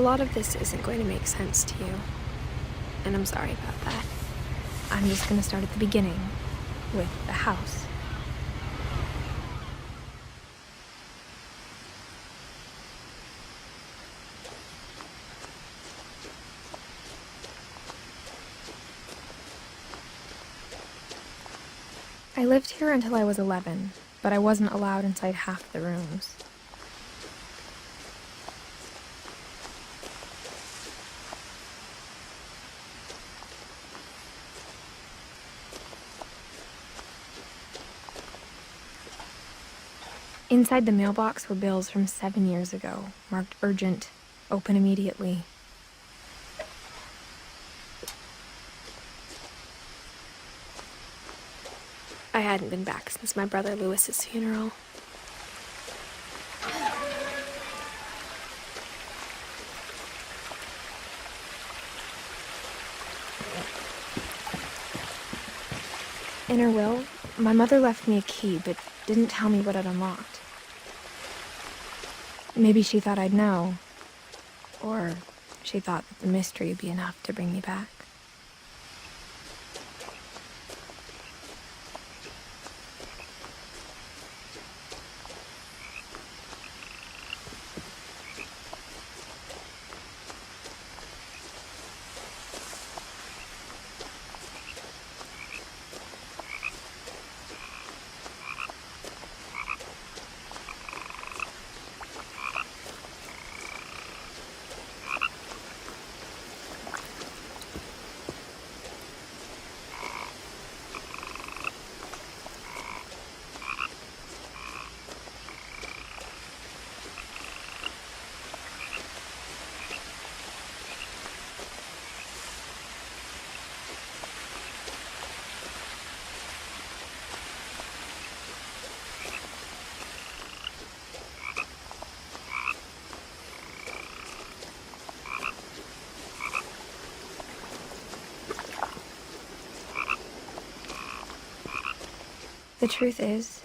lot of this isn't going to make sense to you, and I'm sorry about that. I'm just going to start at the beginning, with the house. I lived here until I was 11, but I wasn't allowed inside half the rooms. Inside the mailbox were bills from 7 years ago, marked urgent, open immediately. I hadn't been back since my brother Lewis's funeral. In her will, my mother left me a key, but didn't tell me what it unlocked. Maybe she thought I'd know, or she thought that the mystery would be enough to bring me back. The truth is,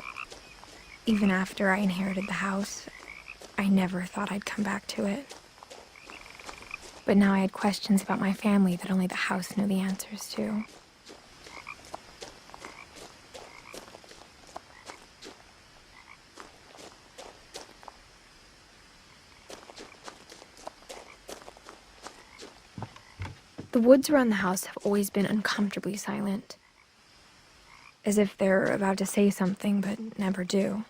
even after I inherited the house, I never thought I'd come back to it. But now I had questions about my family that only the house knew the answers to. The woods around the house have always been uncomfortably silent, as if they're about to say something but never do.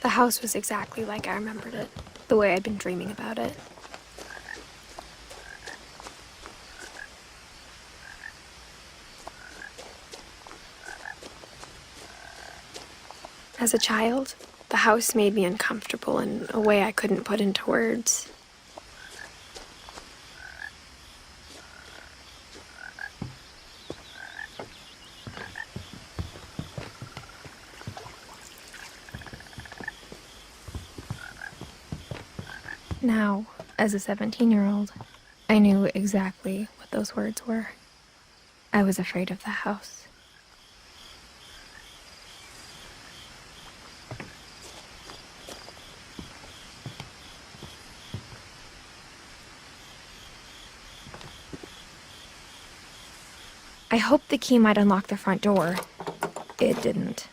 The house was exactly like I remembered it, the way I'd been dreaming about it. As a child, the house made me uncomfortable in a way I couldn't put into words. Now, as a 17-year-old, I knew exactly what those words were. I was afraid of the house. I hoped the key might unlock the front door. It didn't.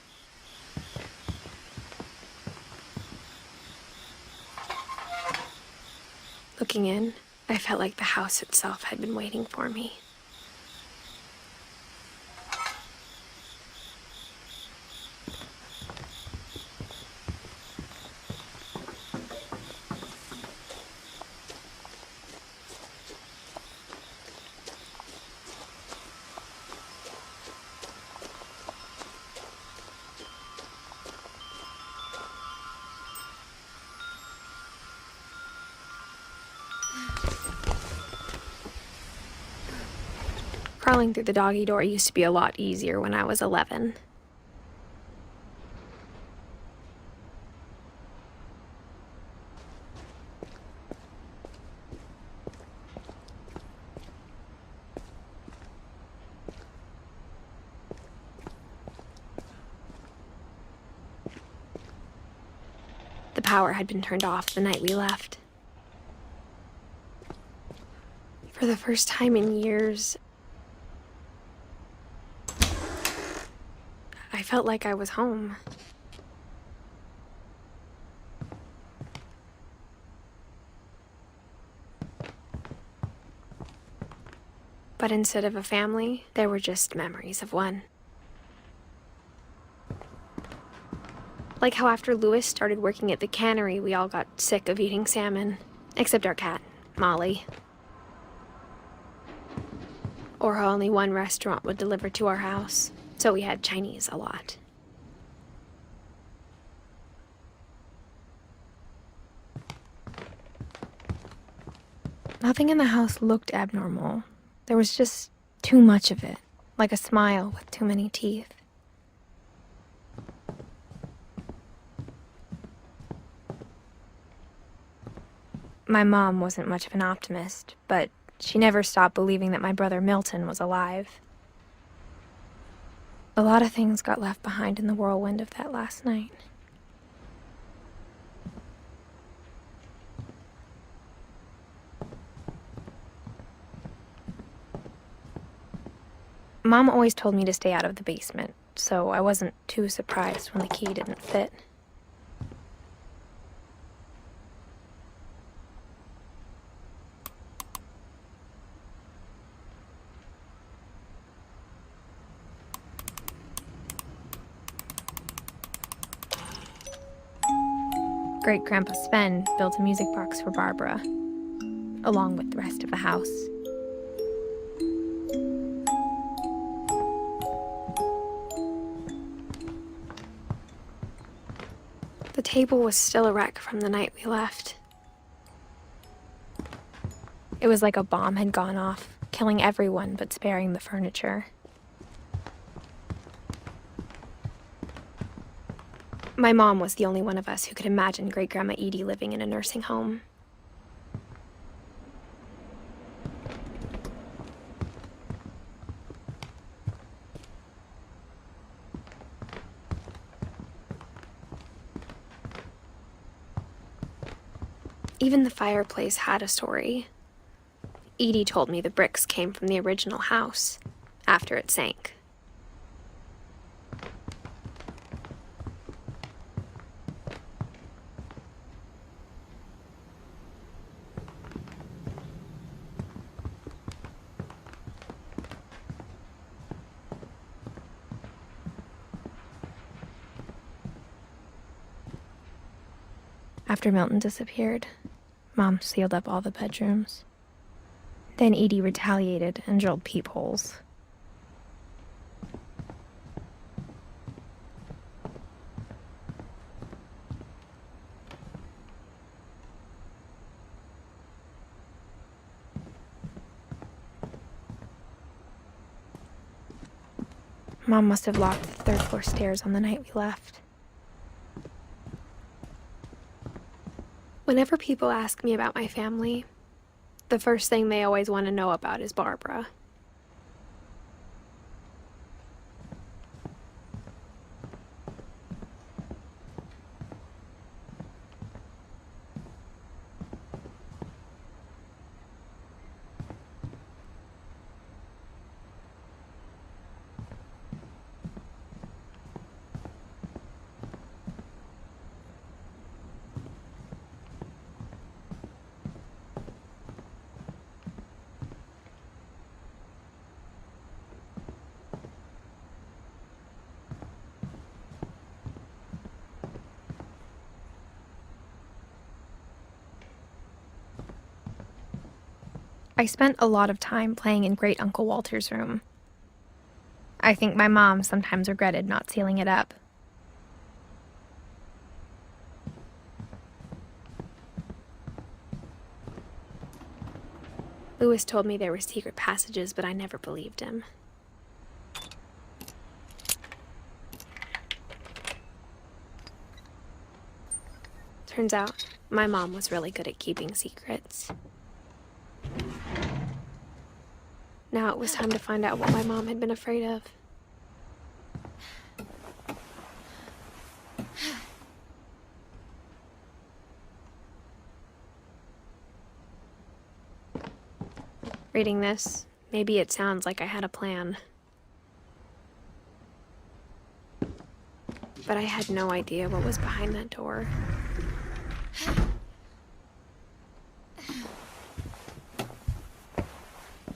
Looking in, I felt like the house itself had been waiting for me. Crawling through the doggy door used to be a lot easier when I was 11. The power had been turned off the night we left. For the first time in years, I felt like I was home. But instead of a family, there were just memories of one. Like how after Louis started working at the cannery, we all got sick of eating salmon. Except our cat, Molly. Or how only one restaurant would deliver to our house, so we had Chinese a lot. Nothing in the house looked abnormal. There was just too much of it, like a smile with too many teeth. My mom wasn't much of an optimist, but she never stopped believing that my brother Milton was alive. A lot of things got left behind in the whirlwind of that last night. Mom always told me to stay out of the basement, so I wasn't too surprised when the key didn't fit. Great-Grandpa Sven built a music box for Barbara, along with the rest of the house. The table was still a wreck from the night we left. It was like a bomb had gone off, killing everyone but sparing the furniture. My mom was the only one of us who could imagine Great-Grandma Edie living in a nursing home. Even the fireplace had a story. Edie told me the bricks came from the original house, after it sank. After Milton disappeared, Mom sealed up all the bedrooms. Then Edie retaliated and drilled peepholes. Mom must have locked the third-floor stairs on the night we left. Whenever people ask me about my family, the first thing they always want to know about is Barbara. I spent a lot of time playing in Great Uncle Walter's room. I think my mom sometimes regretted not sealing it up. Louis told me there were secret passages, but I never believed him. Turns out, my mom was really good at keeping secrets. Now it was time to find out what my mom had been afraid of. Reading this, maybe it sounds like I had a plan. But I had no idea what was behind that door.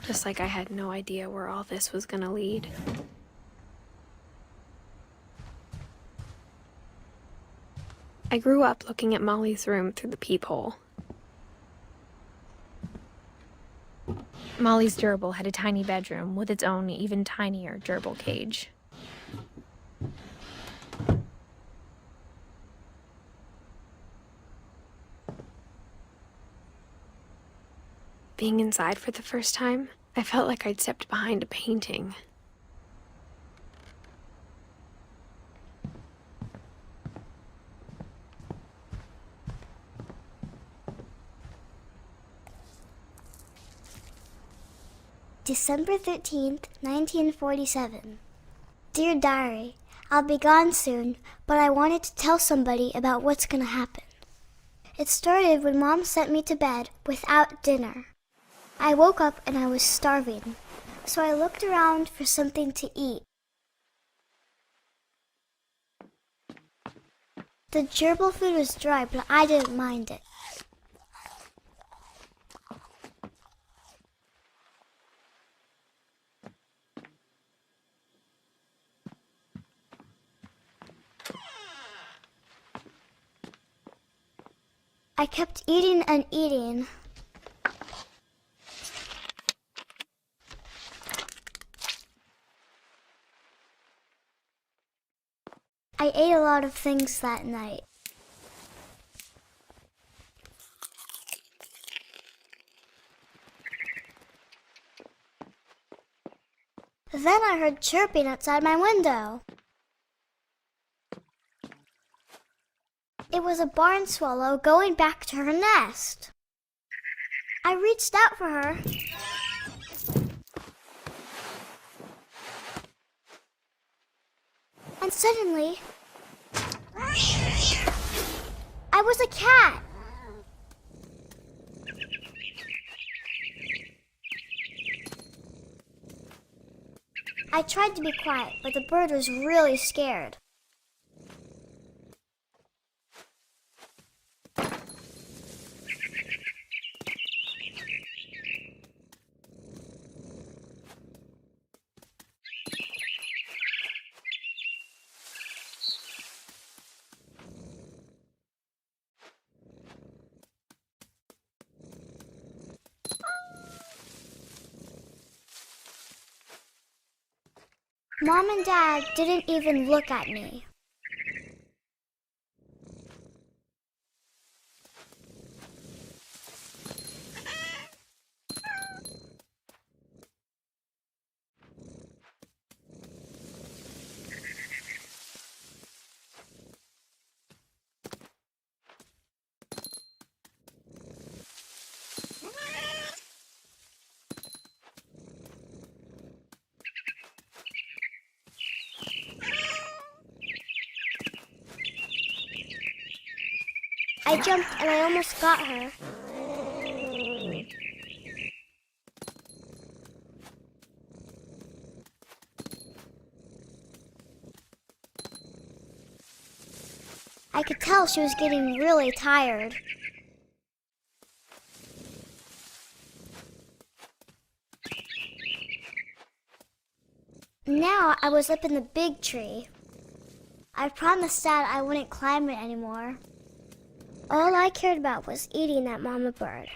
Just like I had no idea where all this was gonna lead. I grew up looking at Molly's room through the peephole. Molly's gerbil had a tiny bedroom with its own even tinier gerbil cage. Being inside for the first time, I felt like I'd stepped behind a painting. December 13th, 1947. Dear Diary, I'll be gone soon, but I wanted to tell somebody about what's gonna happen. It started when Mom sent me to bed without dinner. I woke up and I was starving, so I looked around for something to eat. The gerbil food was dry, but I didn't mind it. I kept eating and eating. I ate a lot of things that night. Then I heard chirping outside my window. It was a barn swallow going back to her nest. I reached out for her. And suddenly, I was a cat. I tried to be quiet, but the bird was really scared. Mom and Dad didn't even look at me. I jumped and I almost got her. I could tell she was getting really tired. Now I was up in the big tree. I promised Dad I wouldn't climb it anymore. All I cared about was eating that mama bird.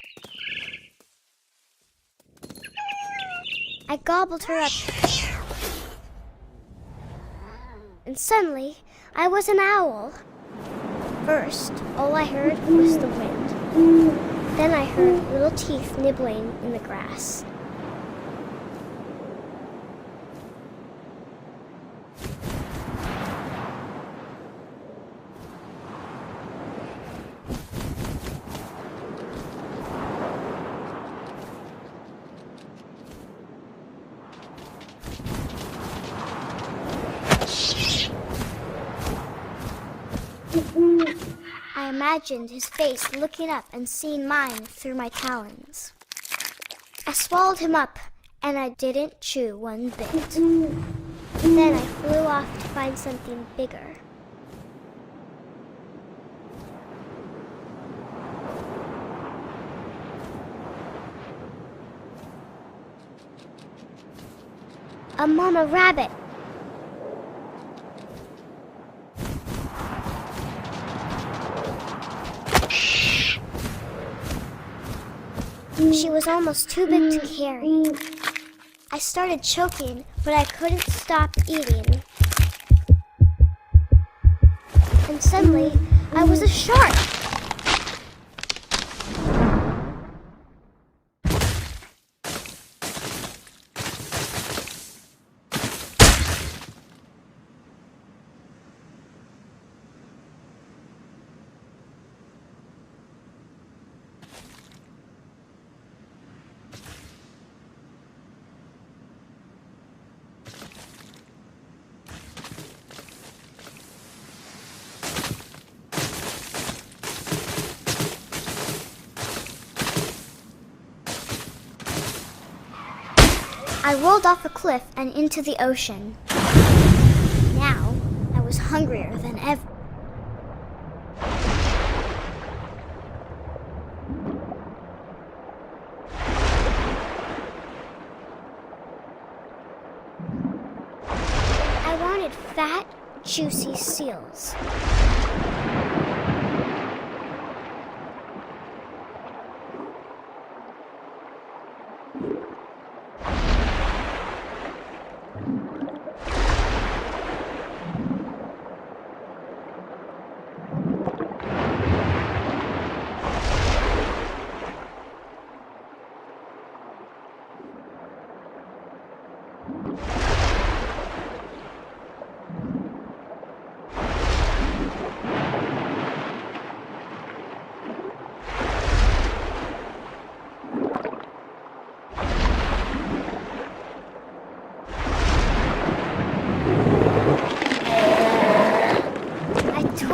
I gobbled her up. And suddenly, I was an owl. First, all I heard was the wind. Then I heard little teeth nibbling in the grass. I imagined his face looking up and seeing mine through my talons. I swallowed him up, and I didn't chew one bit. Then I flew off to find something bigger. A mama rabbit. She was almost too big to carry. I started choking, but I couldn't stop eating. And suddenly, I was a shark. I rolled off a cliff and into the ocean. Now, I was hungrier than ever. I wanted fat, juicy seals.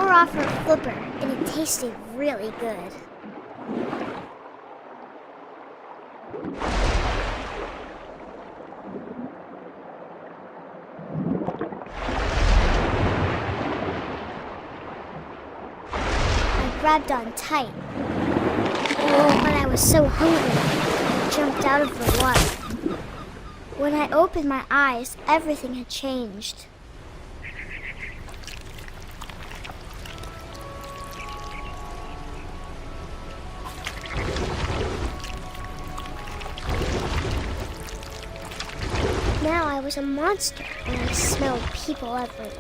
Off her flipper, and it tasted really good. I grabbed on tight. Oh, but I was so hungry, I jumped out of the water. When I opened my eyes, everything had changed. Now I was a monster, and I smelled people everywhere.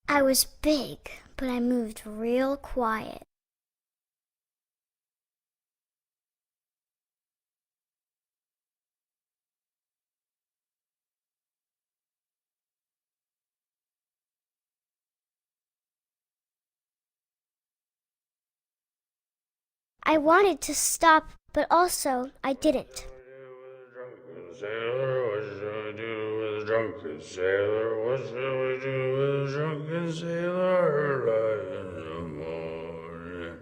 I was big, but I moved real quiet. I wanted to stop, but also I didn't. Sailor, what shall we do with a drunken sailor? What shall we do with a drunken sailor early in the morning?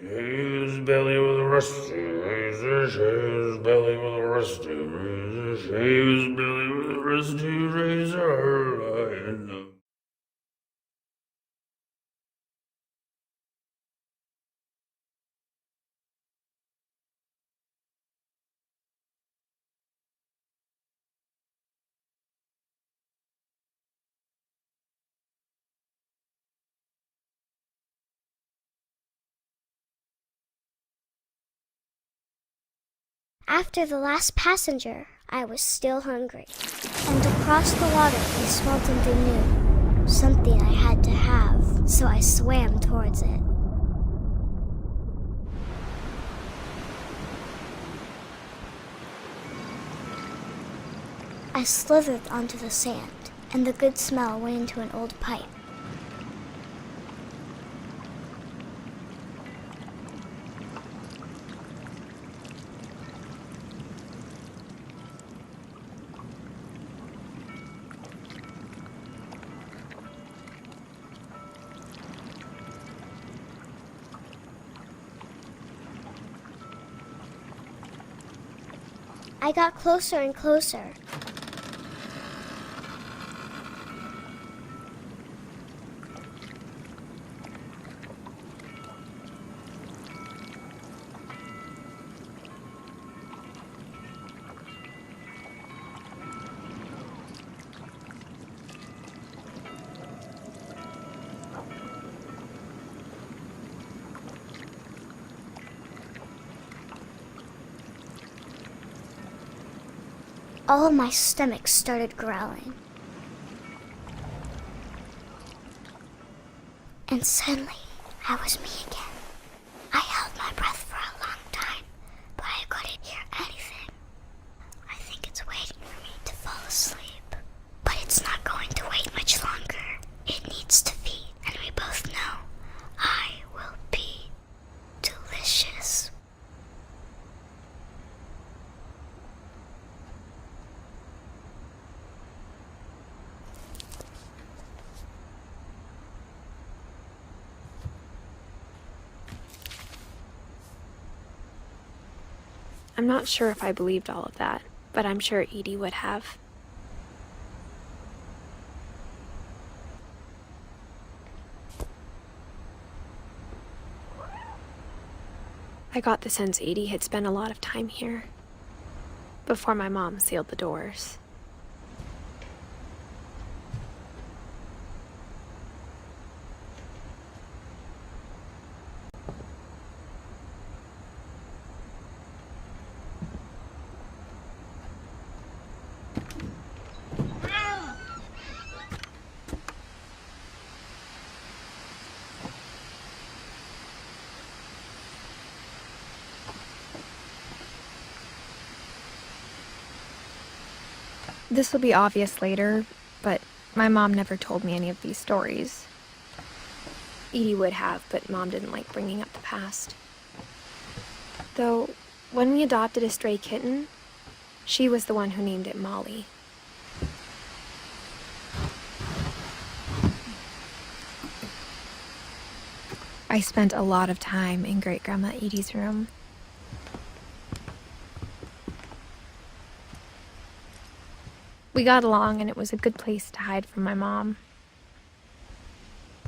His belly with a rusty razor, his belly with a rusty razor, his belly with a rusty razor early in the After the last passenger, I was still hungry. And across the water, I smelled something new. Something I had to have, so I swam towards it. I slithered onto the sand, and the good smell went into an old pipe. I got closer and closer. All my stomach started growling. And suddenly, I was me again. I held my breath for a long time, but I couldn't hear anything. I think it's waiting for me to fall asleep. But it's not going to wait much longer. It needs to feed, and we both know I will be delicious. I'm not sure if I believed all of that, but I'm sure Edie would have. I got the sense Edie had spent a lot of time here, before my mom sealed the doors. This will be obvious later, but my mom never told me any of these stories. Edie would have, but Mom didn't like bringing up the past. Though, when we adopted a stray kitten, she was the one who named it Molly. I spent a lot of time in Great-Grandma Edie's room. We got along, and it was a good place to hide from my mom.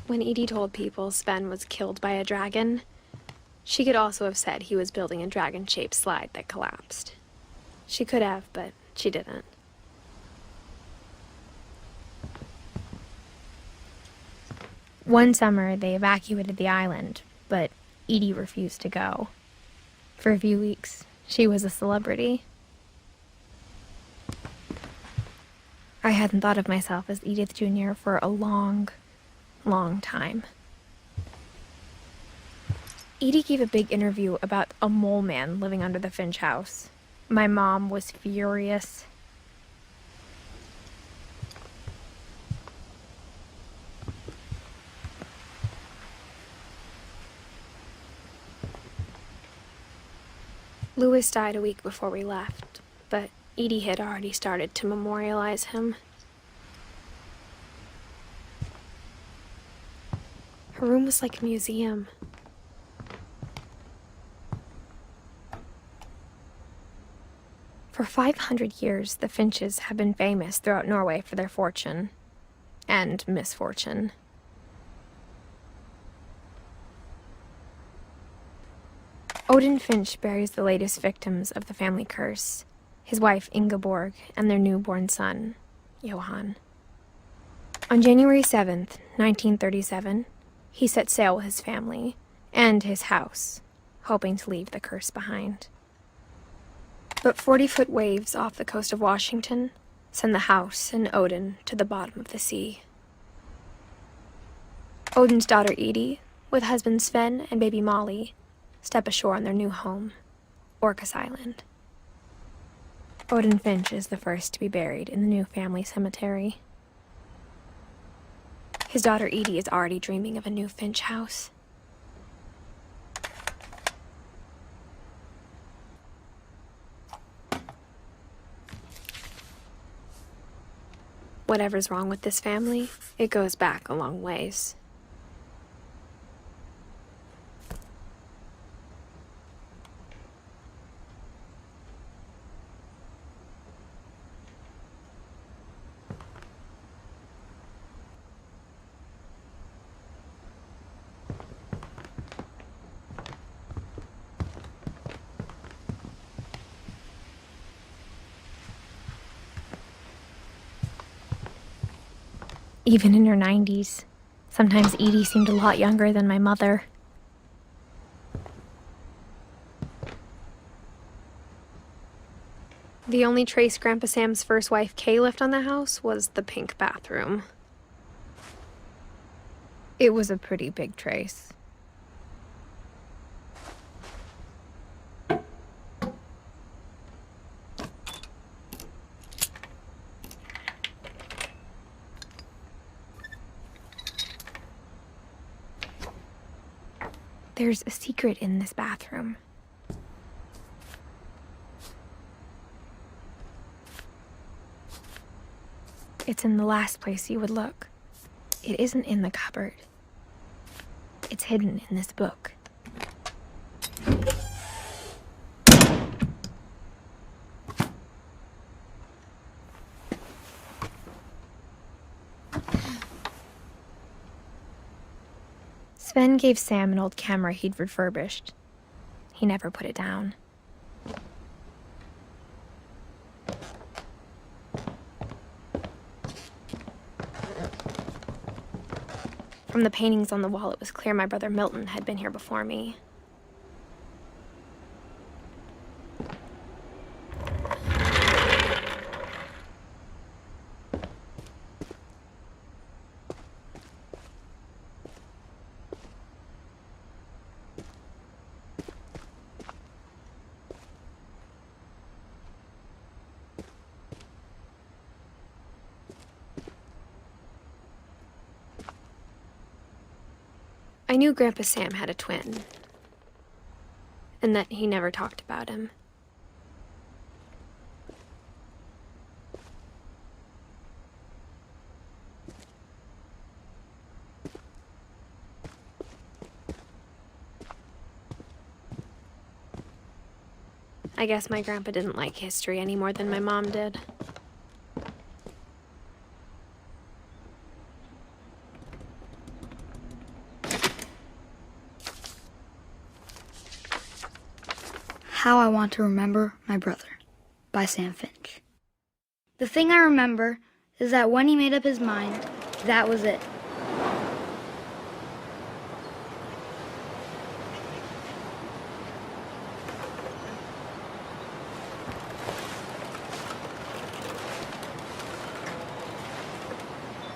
When Edie told people Sven was killed by a dragon, she could also have said he was building a dragon-shaped slide that collapsed. She could have, but she didn't. One summer, they evacuated the island, but Edie refused to go. For a few weeks, she was a celebrity. I hadn't thought of myself as Edith Jr. for a long, long time. Edie gave a big interview about a mole man living under the Finch house. My mom was furious. Louis died a week before we left, but Edie had already started to memorialize him. Her room was like a museum. For 500 years, the Finches have been famous throughout Norway for their fortune and misfortune. Odin Finch buries the latest victims of the family curse, his wife Ingeborg and their newborn son, Johan. On January 7th, 1937, he set sail with his family and his house, hoping to leave the curse behind. But 40-foot waves off the coast of Washington send the house and Odin to the bottom of the sea. Odin's daughter Edie, with husband Sven and baby Molly, step ashore on their new home, Orcas Island. Odin Finch is the first to be buried in the new family cemetery. His daughter Edie is already dreaming of a new Finch house. Whatever's wrong with this family, it goes back a long ways. Even in her 90s, sometimes Edie seemed a lot younger than my mother. The only trace Grandpa Sam's first wife, Kay, left on the house was the pink bathroom. It was a pretty big trace. There's a secret in this bathroom. It's in the last place you would look. It isn't in the cupboard. It's hidden in this book. Sven gave Sam an old camera he'd refurbished. He never put it down. From the paintings on the wall, it was clear my brother Milton had been here before me. I knew Grandpa Sam had a twin, and that he never talked about him. I guess my grandpa didn't like history any more than my mom did. How I Want to Remember My Brother by Sam Finch. The thing I remember is that when he made up his mind, that was it.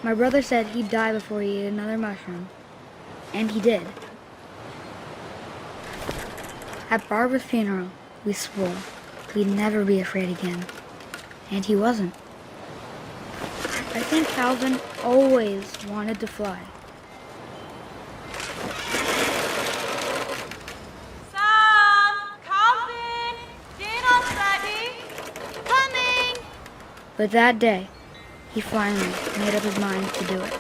My brother said he'd die before he ate another mushroom, and he did. At Barbara's funeral, we swore we'd never be afraid again, and he wasn't. I think Calvin always wanted to fly. Sam! Calvin! Dinner's ready! Coming! But that day, he finally made up his mind to do it.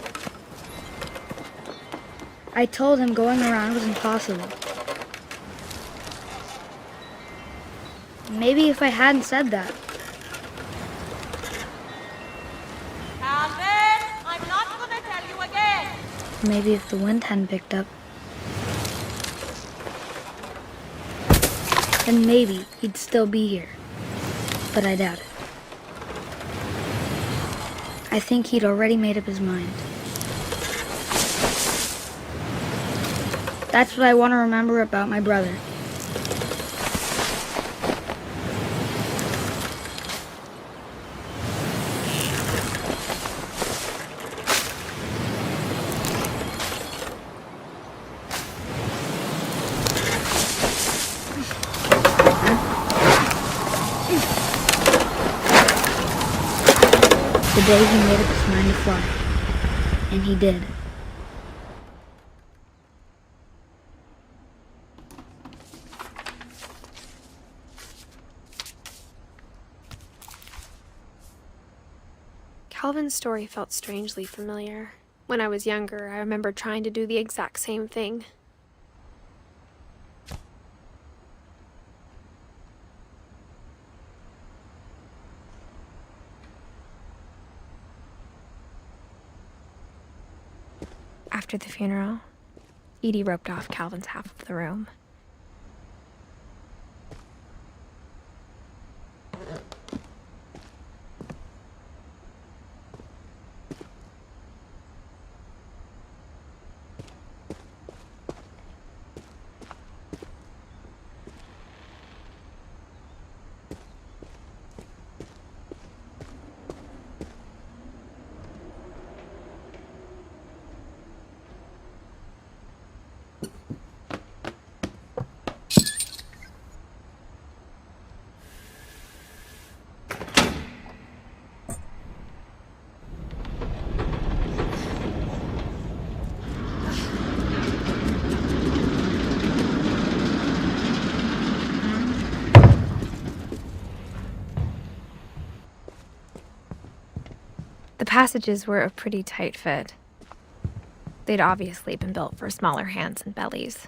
I told him going around was impossible. Maybe if I hadn't said that. Calvin! I'm not gonna tell you again! Maybe if the wind hadn't picked up. Then maybe he'd still be here. But I doubt it. I think he'd already made up his mind. That's what I want to remember about my brother. The day he made up his mind to fly. And he did. Calvin's story felt strangely familiar. When I was younger, I remember trying to do the exact same thing. After the funeral, Edie roped off Calvin's half of the room. The passages were a pretty tight fit. They'd obviously been built for smaller hands and bellies.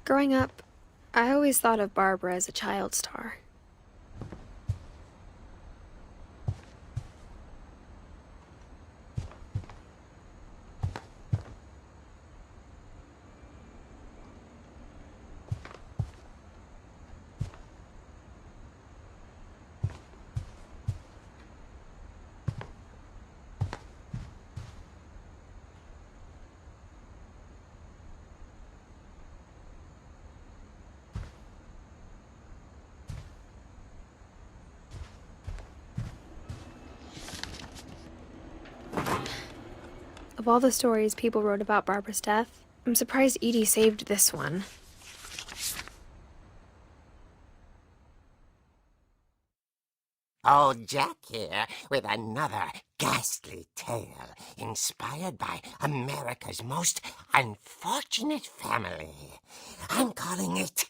Growing up, I always thought of Barbara as a child star. Of all the stories people wrote about Barbara's death, I'm surprised Edie saved this one. Old Jack here with another ghastly tale inspired by America's most unfortunate family. I'm calling it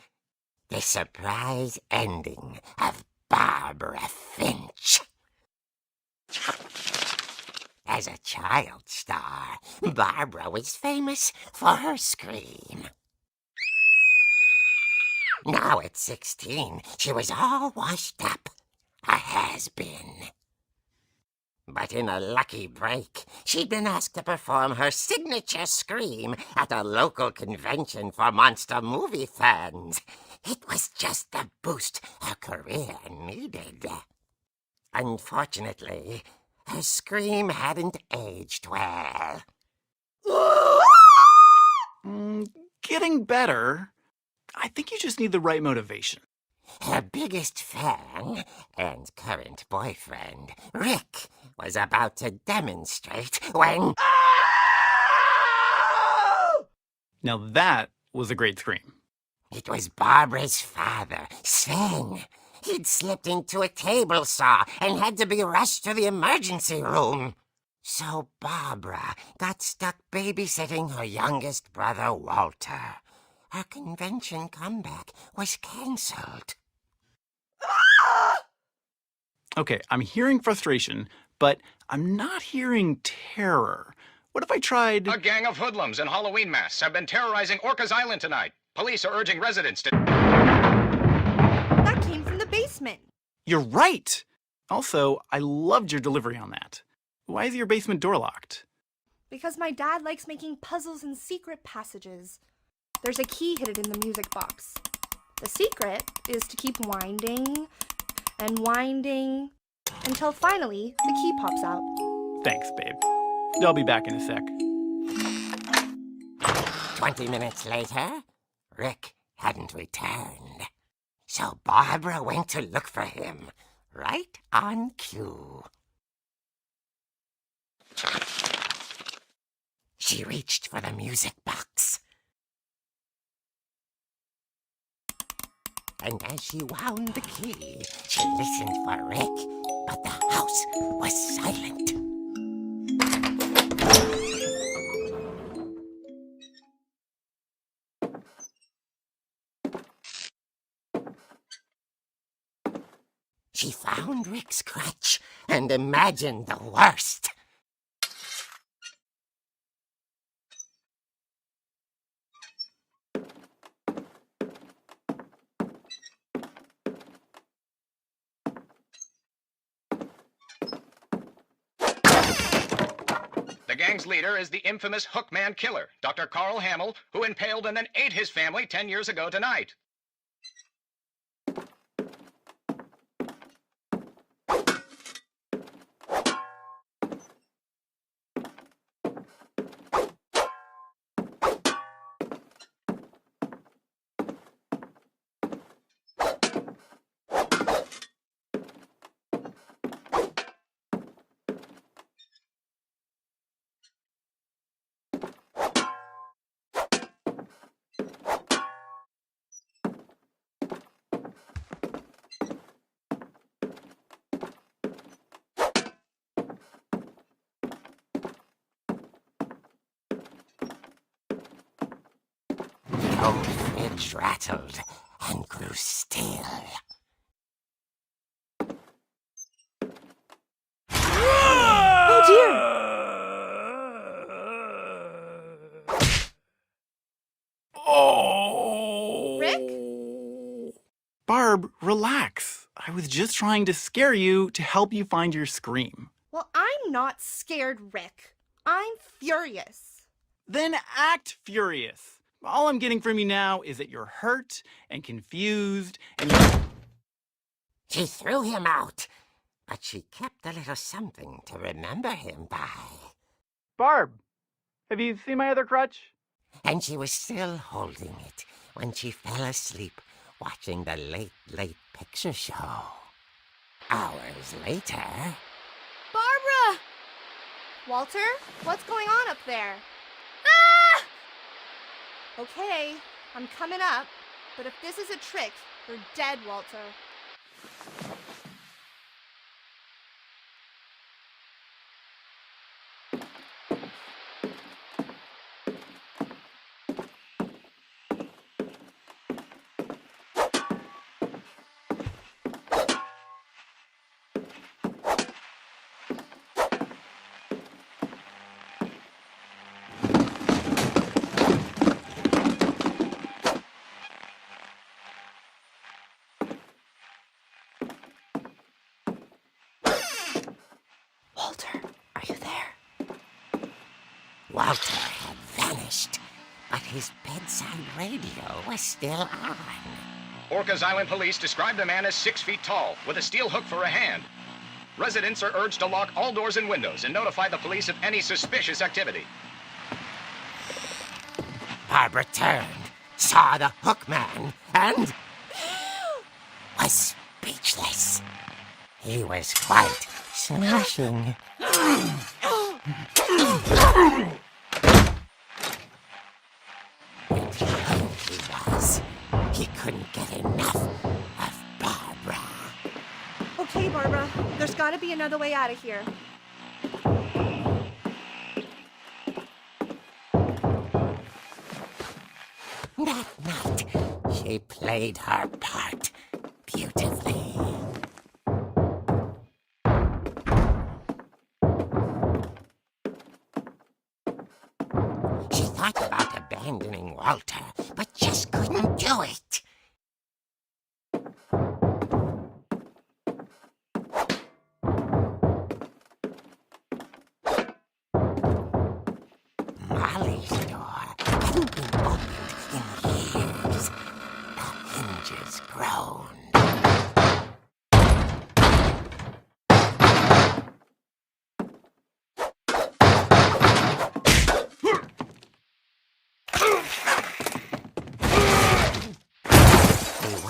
The Surprise Ending of Barbara Finch. As a child star, Barbara was famous for her scream. Now at 16, she was all washed up. A has-been. But in a lucky break, she'd been asked to perform her signature scream at a local convention for monster movie fans. It was just the boost her career needed. Unfortunately, her scream hadn't aged well. Getting better. I think you just need the right motivation. Her biggest fan and current boyfriend, Rick, was about to demonstrate when... Now that was a great scream. It was Barbara's father, Sven. He'd slipped into a table saw and had to be rushed to the emergency room. So Barbara got stuck babysitting her youngest brother, Walter. Her convention comeback was cancelled. Okay, I'm hearing frustration, but I'm not hearing terror. What if I tried... A gang of hoodlums in Halloween masks have been terrorizing Orcas Island tonight. Police are urging residents to... That came from the basement. You're right! Also, I loved your delivery on that. Why is your basement door locked? Because my dad likes making puzzles and secret passages. There's a key hidden in the music box. The secret is to keep winding and winding until finally the key pops out. Thanks, babe. I'll be back in a sec. 20 minutes later, Rick hadn't returned. So Barbara went to look for him, right on cue. She reached for the music box. And as she wound the key, she listened for Rick, but the house was silent. She found Rick's crutch and imagined the worst. The gang's leader is the infamous Hookman killer, Dr. Carl Hamill, who impaled and then ate his family 10 years ago tonight. Old Finch rattled and grew still. Oh dear! Oh! Rick? Barb, relax. I was just trying to scare you to help you find your scream. Well, I'm not scared, Rick. I'm furious. Then act furious. All I'm getting from you now is that you're hurt and confused and She threw him out, but she kept a little something to remember him by. Barb, have you seen my other crutch? And she was still holding it when she fell asleep watching the late picture show. Hours later... Barbara! Walter, what's going on up there? Okay, I'm coming up, but if this is a trick, you're dead, Walter. Walter, are you there? Walter had vanished, but his bedside radio was still on. Orcas Island police describe the man as 6 feet tall, with a steel hook for a hand. Residents are urged to lock all doors and windows and notify the police of any suspicious activity. Barbara turned, saw the hook man, and was speechless. He was quite smashing. And he was. He couldn't get enough of Barbara. Okay, Barbara, there's gotta be another way out of here. That night, she played her part beautifully. She thought about abandoning Walter, but just couldn't do it. Molly's door hadn't been opened in years. The hinges groaned.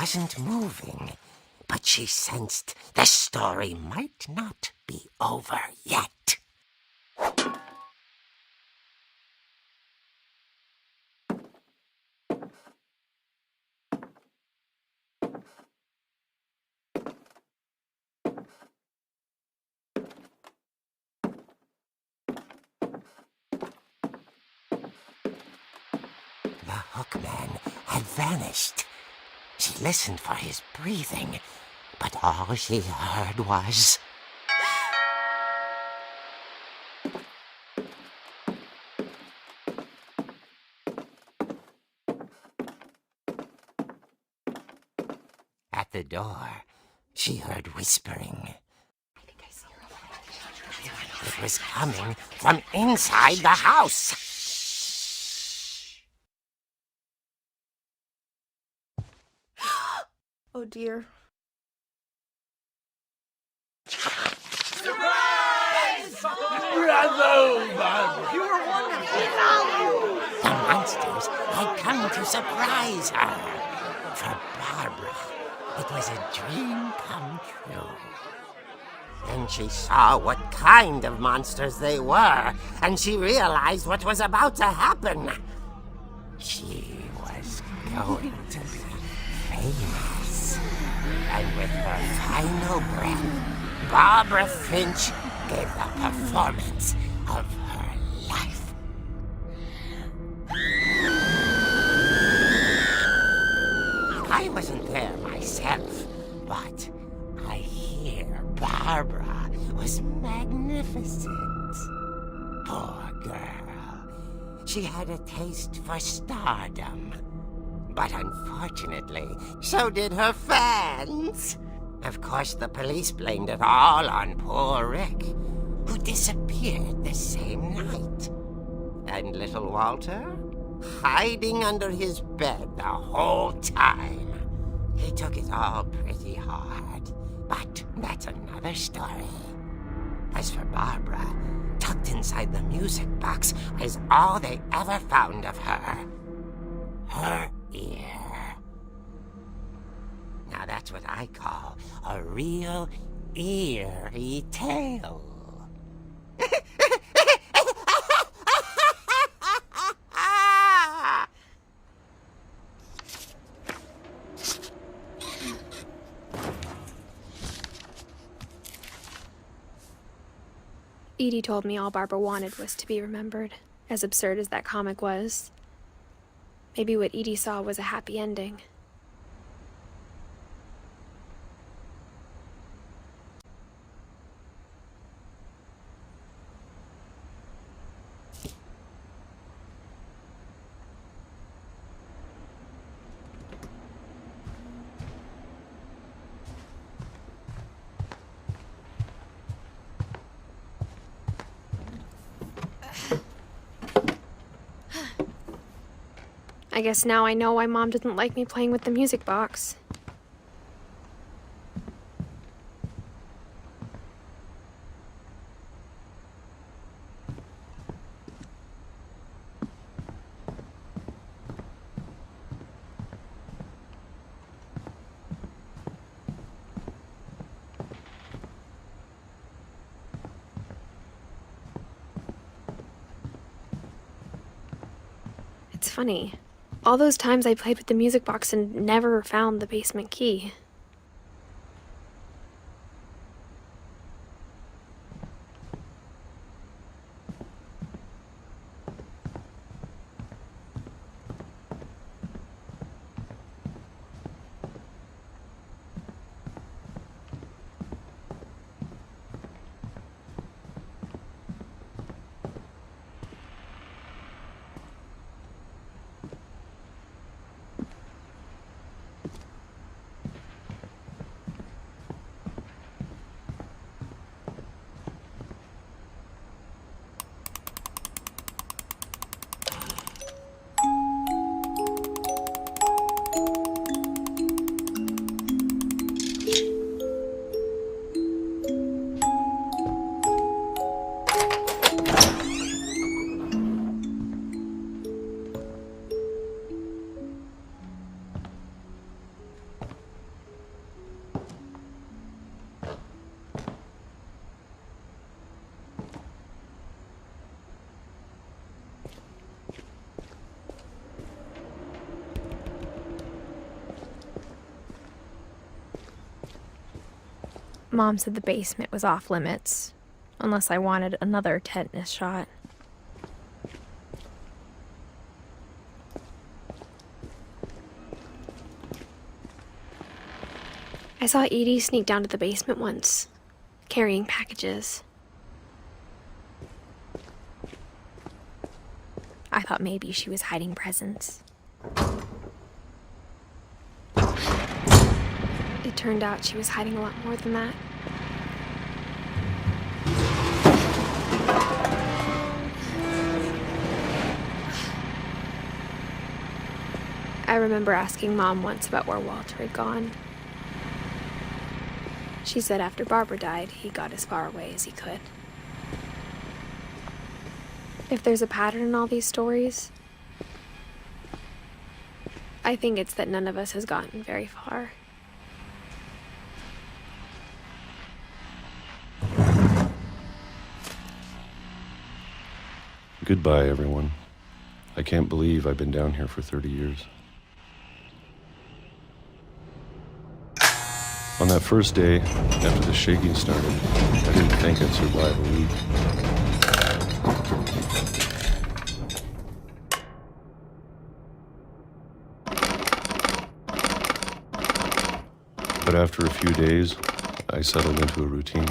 wasn't moving, but she sensed the story might not be over yet. The hookman had vanished. She listened for his breathing, but all she heard was... At the door, she heard whispering. It was coming from inside the house. Oh dear. The monsters had come to surprise her. For Barbara, it was a dream come true. Then she saw what kind of monsters they were, and she realized what was about to happen. She was going to be famous. And with her final breath, Barbara Finch gave the performance of her life. I wasn't there myself, but I hear Barbara was magnificent. Poor girl. She had a taste for stardom. But unfortunately, so did her fans. Of course, the police blamed it all on poor Rick, who disappeared the same night. And little Walter, hiding under his bed the whole time. He took it all pretty hard, but that's another story. As for Barbara, tucked inside the music box was all they ever found of her. Her ear. Now that's what I call a real eerie tale. Edie told me all Barbara wanted was to be remembered, as absurd as that comic was. Maybe what Edie saw was a happy ending. I guess now I know why Mom didn't like me playing with the music box. It's funny. All those times I played with the music box and never found the basement key. Mom said the basement was off limits, unless I wanted another tetanus shot. I saw Edie sneak down to the basement once, carrying packages. I thought maybe she was hiding presents. It turned out she was hiding a lot more than that. I remember asking Mom once about where Walter had gone. She said after Barbara died, he got as far away as he could. If there's a pattern in all these stories, I think it's that none of us has gotten very far. Goodbye, everyone. I can't believe I've been down here for 30 years. On that first day, after the shaking started, I didn't think I'd survive a week. But after a few days, I settled into a routine.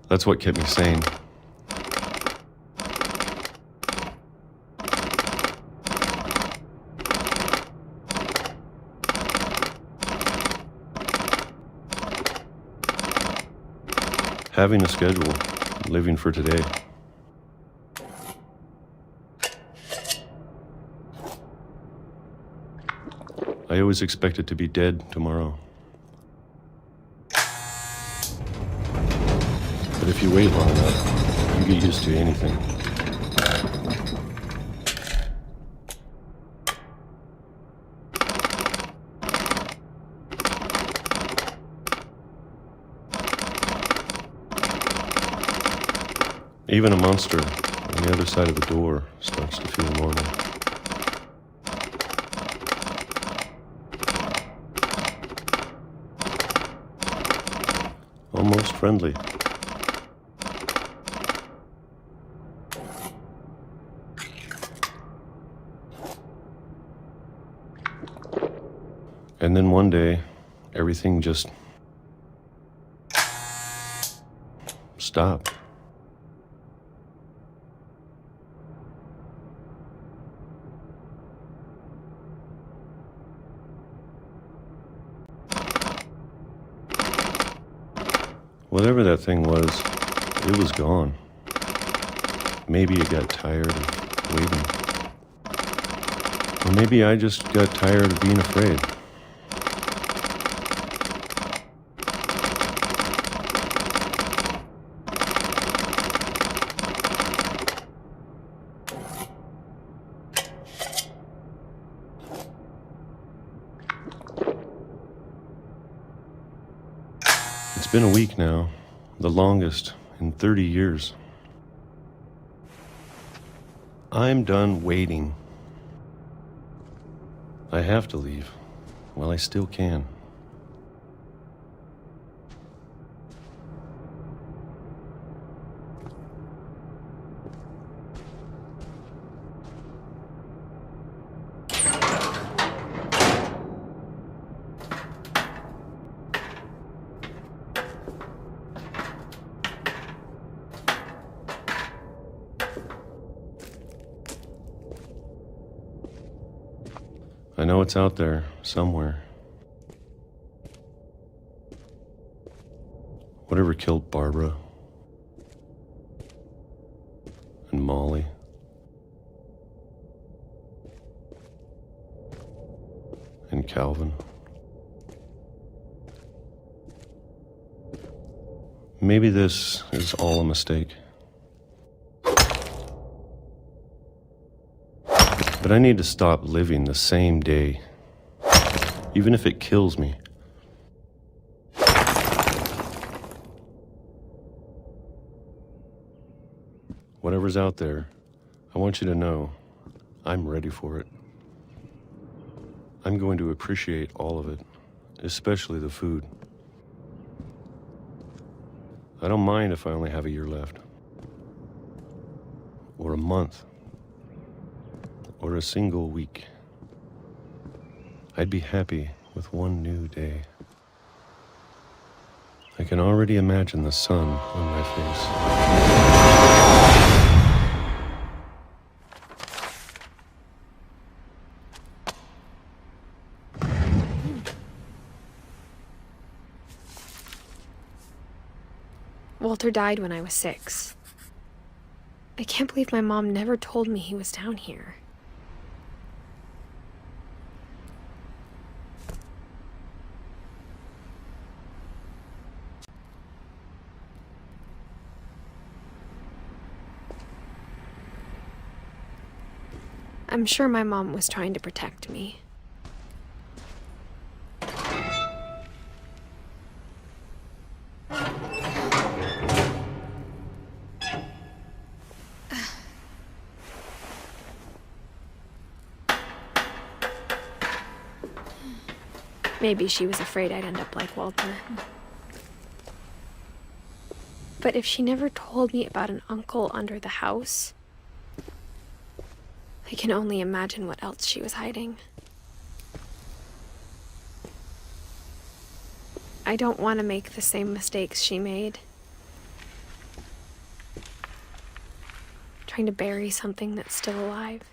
That's what kept me sane. Having a schedule, living for today. I always expected to be dead tomorrow. But if you wait long enough, you get used to anything. Even a monster on the other side of the door starts to feel normal. Almost friendly. And then one day, everything just stopped. Whatever that thing was, it was gone. Maybe it got tired of waiting. Or maybe I just got tired of being afraid. It's been a week now, the longest in 30 years. I'm done waiting. I have to leave while I still can. I know it's out there, somewhere. Whatever killed Barbara and Molly and Calvin. Maybe this is all a mistake. But I need to stop living the same day, even if it kills me. whatever's out there, I want you to know I'm ready for it. I'm going to appreciate all of it, especially the food. I don't mind if I only have a year left, or a month, or a single week. I'd be happy with one new day. I can already imagine the sun on my face. Walter died when I was 6. I can't believe my mom never told me he was down here. I'm sure my mom was trying to protect me. Maybe she was afraid I'd end up like Walter. But if she never told me about an uncle under the house, I can only imagine what else she was hiding. I don't want to make the same mistakes she made. Trying to bury something that's still alive.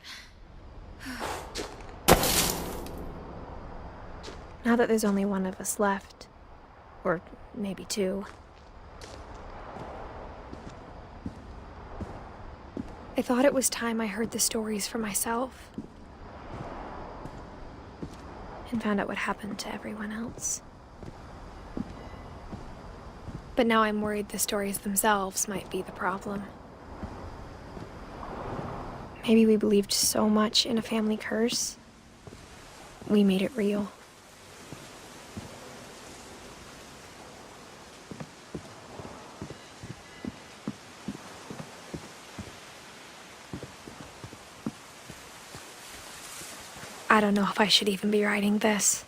Now that there's only one of us left, or maybe 2, I thought it was time I heard the stories for myself and found out what happened to everyone else. But now I'm worried the stories themselves might be the problem. Maybe we believed so much in a family curse, we made it real. I don't know if I should even be writing this.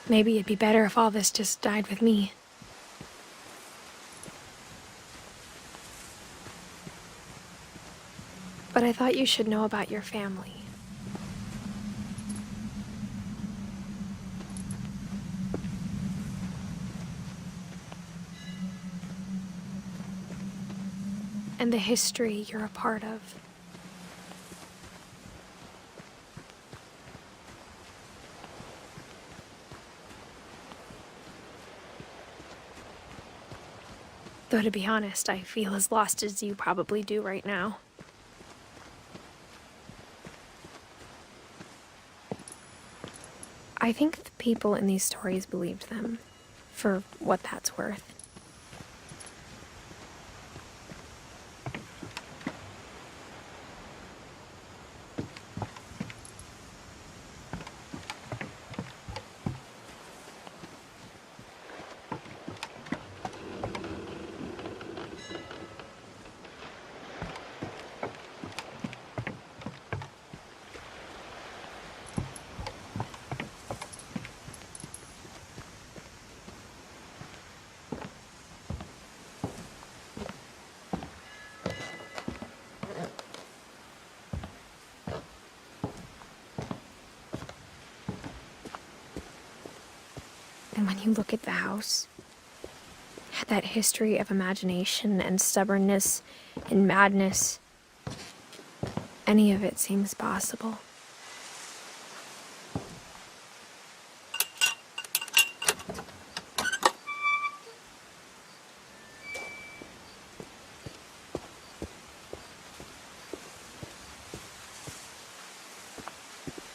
Maybe it'd be better if all this just died with me. But I thought you should know about your family. And the history you're a part of. Though to be honest, I feel as lost as you probably do right now. I think the people in these stories believed them, for what that's worth. And when you look at the house, that history of imagination and stubbornness and madness, any of it seems possible.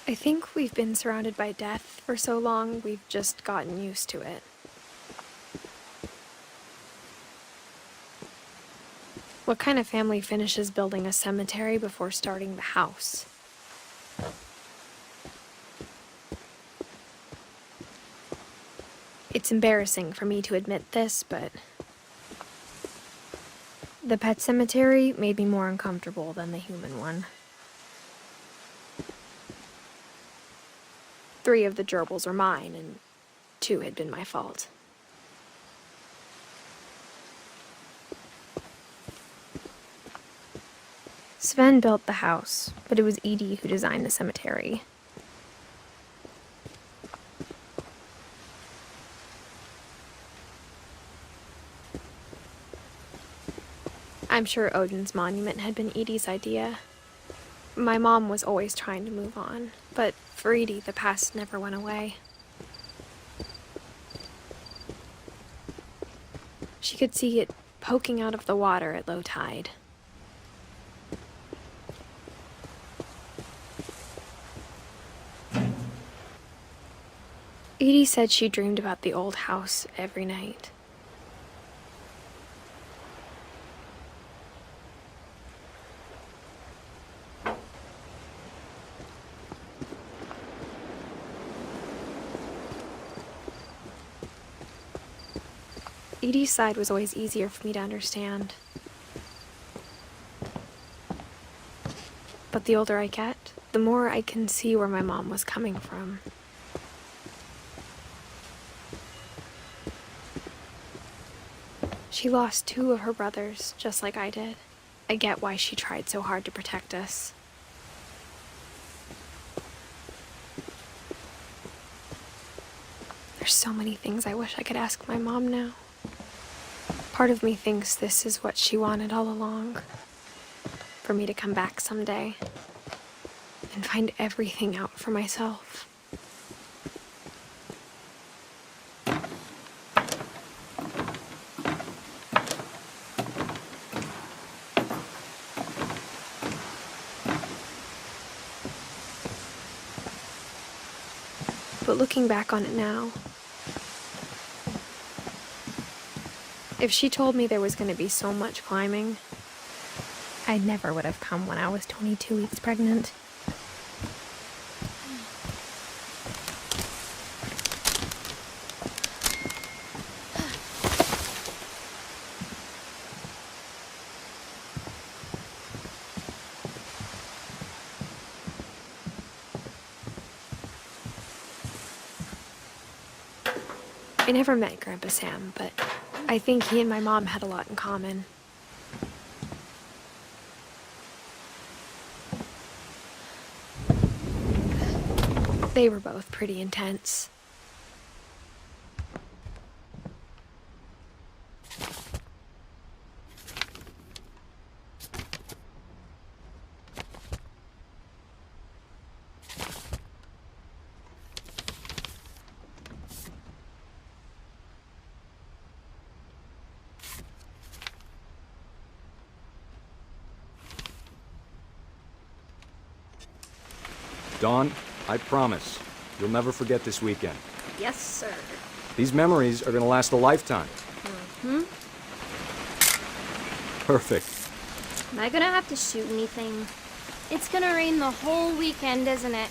I think we've been surrounded by death for so long, we've just gotten used to it. What kind of family finishes building a cemetery before starting the house? It It's embarrassing for me to admit this, but the pet cemetery made me more uncomfortable than the human one. 3 of the gerbils were mine, and 2 had been my fault. Sven built the house, but it was Edie who designed the cemetery. I'm sure Odin's monument had been Edie's idea. My mom was always trying to move on, but for Edie, the past never went away. She could see it poking out of the water at low tide. Edie said she dreamed about the old house every night. Edie's side was always easier for me to understand. But the older I get, the more I can see where my mom was coming from. She lost 2 of her brothers, just like I did. I get why she tried so hard to protect us. There's so many things I wish I could ask my mom now. Part of me thinks this is what she wanted all along. For me to come back someday and find everything out for myself. But looking back on it now, if she told me there was going to be so much climbing, I never would have come when I was 22 weeks pregnant. I never met Grandpa Sam, but I think he and my mom had a lot in common. They were both pretty intense. Dawn, I promise, you'll never forget this weekend. Yes, sir. These memories are gonna last a lifetime. Perfect. Am I gonna have to shoot anything? It's gonna rain the whole weekend, isn't it?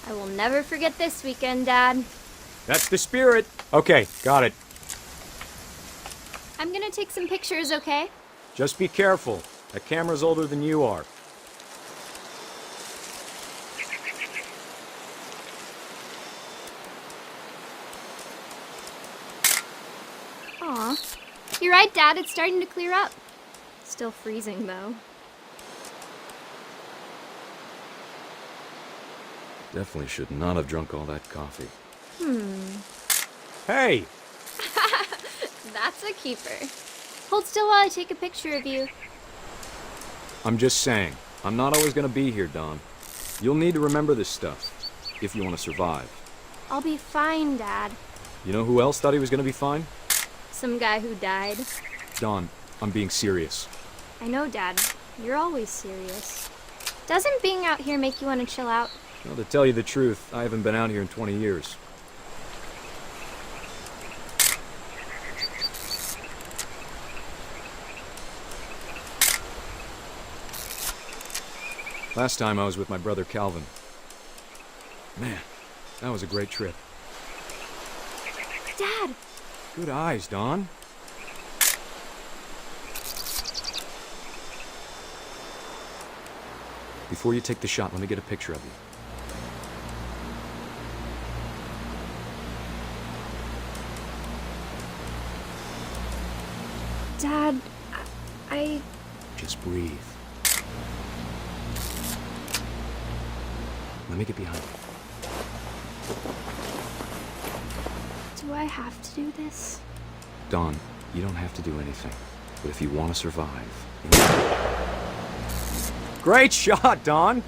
I will never forget this weekend, Dad. That's the spirit. Okay, got it. I'm gonna take some pictures, okay? Just be careful. That camera's older than you are. Aw. You're right, Dad. It's starting to clear up. Still freezing, though. Definitely should not have drunk all that coffee. Hey! That's a keeper. Hold still while I take a picture of you. I'm just saying, I'm not always gonna be here, Dawn. You'll need to remember this stuff, if you want to survive. I'll be fine, Dad. You know who else thought he was gonna be fine? Some guy who died. Dawn, I'm being serious. I know, Dad. You're always serious. Doesn't being out here make you want to chill out? Well, to tell you the truth, I haven't been out here in 20 years. Last time I was with my brother Calvin. Man, that was a great trip. Dad! Good eyes, Dawn. Before you take the shot, let me get a picture of you. Dad, I... Just breathe. Let me get behind you. Do I have to do this? Dawn, you don't have to do anything. But if you want to survive... Great shot, Dawn!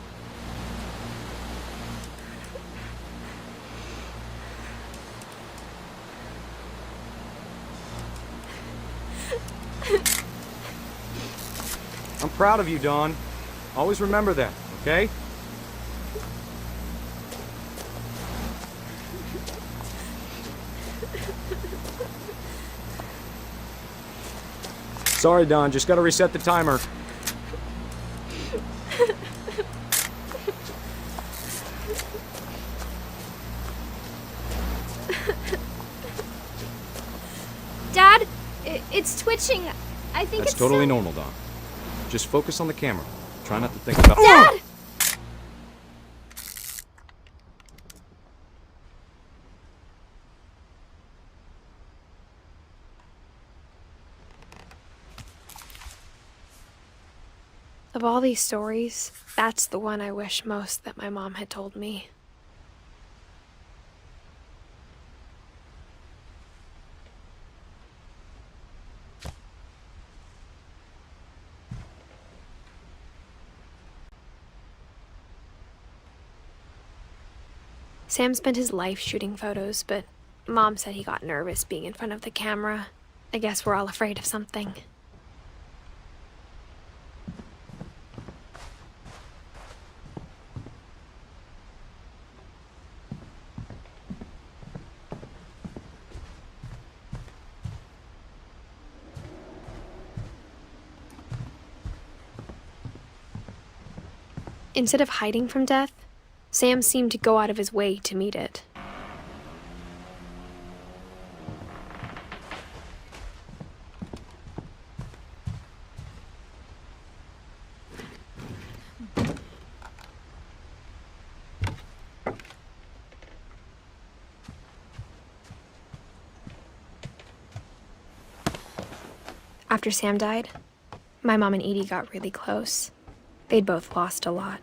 I'm proud of you, Dawn. Always remember that, okay? Sorry, Dawn. Just gotta reset the timer. Dad, it's twitching. I think That's it's totally still... normal, Dawn. Just focus on the camera. Try not to think about... Dad! Of all these stories, that's the one I wish most that my mom had told me. Sam spent his life shooting photos, but Mom said he got nervous being in front of the camera. I guess we're all afraid of something. Instead of hiding from death, Sam seemed to go out of his way to meet it. After Sam died, my mom and Edie got really close. They'd both lost a lot.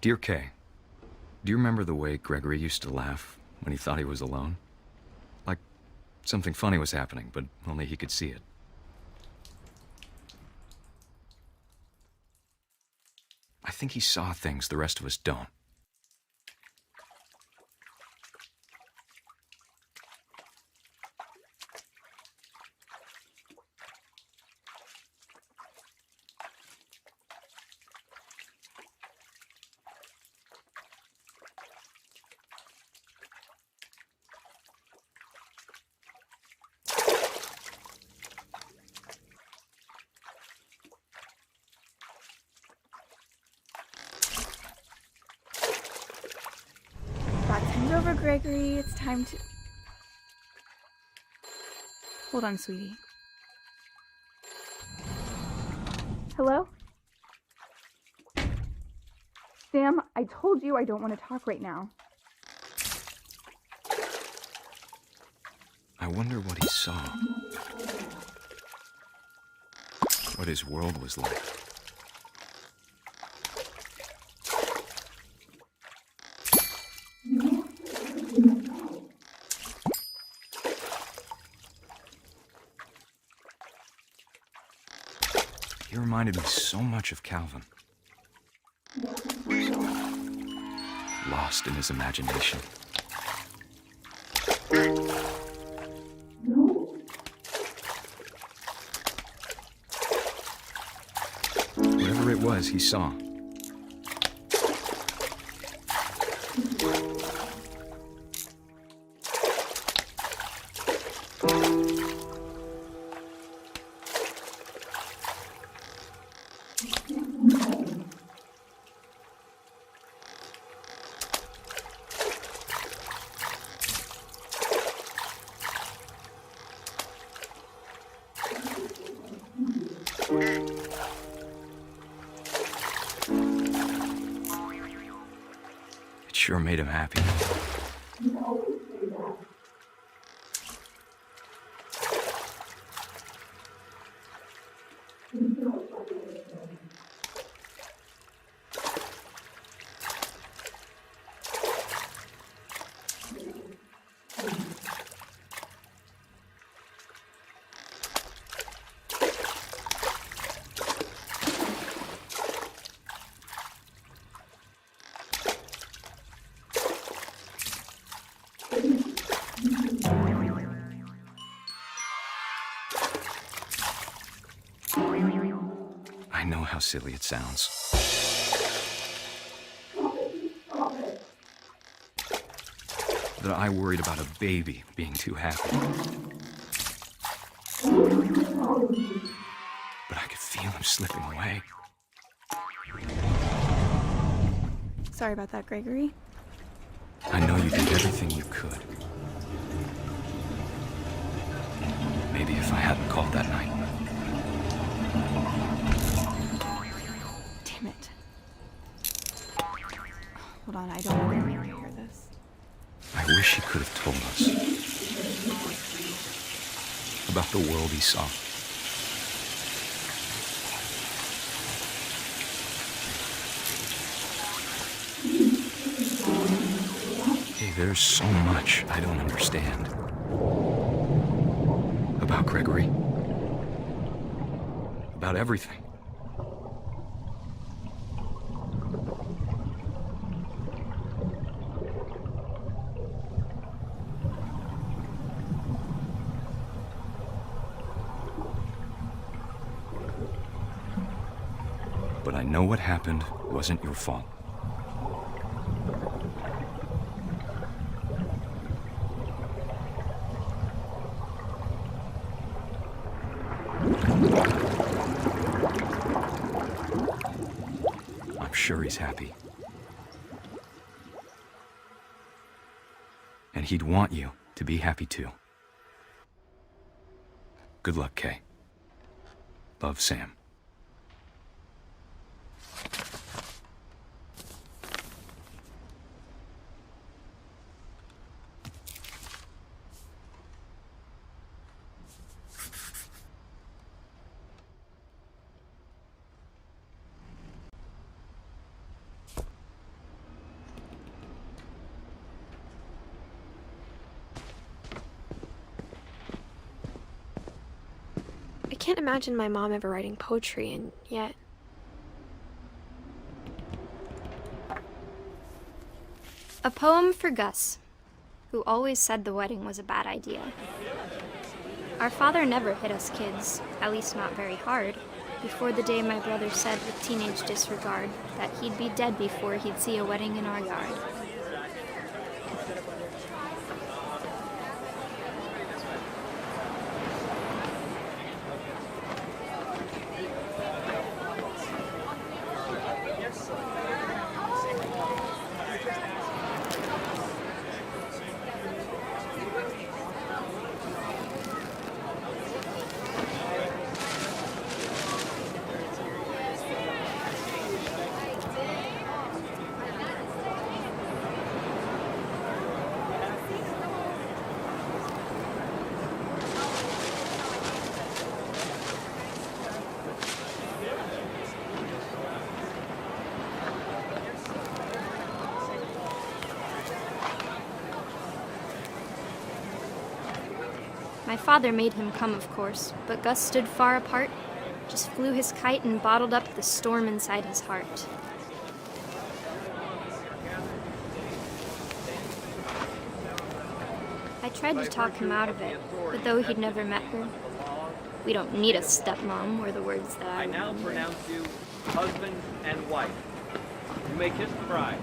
Dear Kay, do you remember the way Gregory used to laugh when he thought he was alone? Like something funny was happening, but only he could see it. I think he saw things the rest of us don't. Time's over, Gregory. It's time to... Hold on, sweetie. Hello? Sam, I told you I don't want to talk right now. I wonder what he saw. What his world was like. He reminded me so much of Calvin. Lost in his imagination. was he saw. It sure made him happy. I know how silly it sounds. That I worried about a baby being too happy. But I could feel him slipping away. Sorry about that, Gregory. I know you did everything you could. Maybe if I hadn't called that night. Damn it. Hold on, I don't want to hear this. I wish he could have told us about the world he saw. Hey, there's so much I don't understand about Gregory. About everything. But I know what happened wasn't your fault. I'm sure he's happy. And he'd want you to be happy too. Good luck, Kay. Love, Sam. I can't imagine my mom ever writing poetry, and yet... A poem for Gus, who always said the wedding was a bad idea. Our father never hit us kids, at least not very hard, before the day my brother said with teenage disregard that he'd be dead before he'd see a wedding in our yard. My father made him come, of course, but Gus stood far apart, just flew his kite and bottled up the storm inside his heart. I tried to talk him out of it, but though he'd never met her, "We don't need a stepmom," were the words that I now remember. pronounce you husband and wife. You may kiss the bride.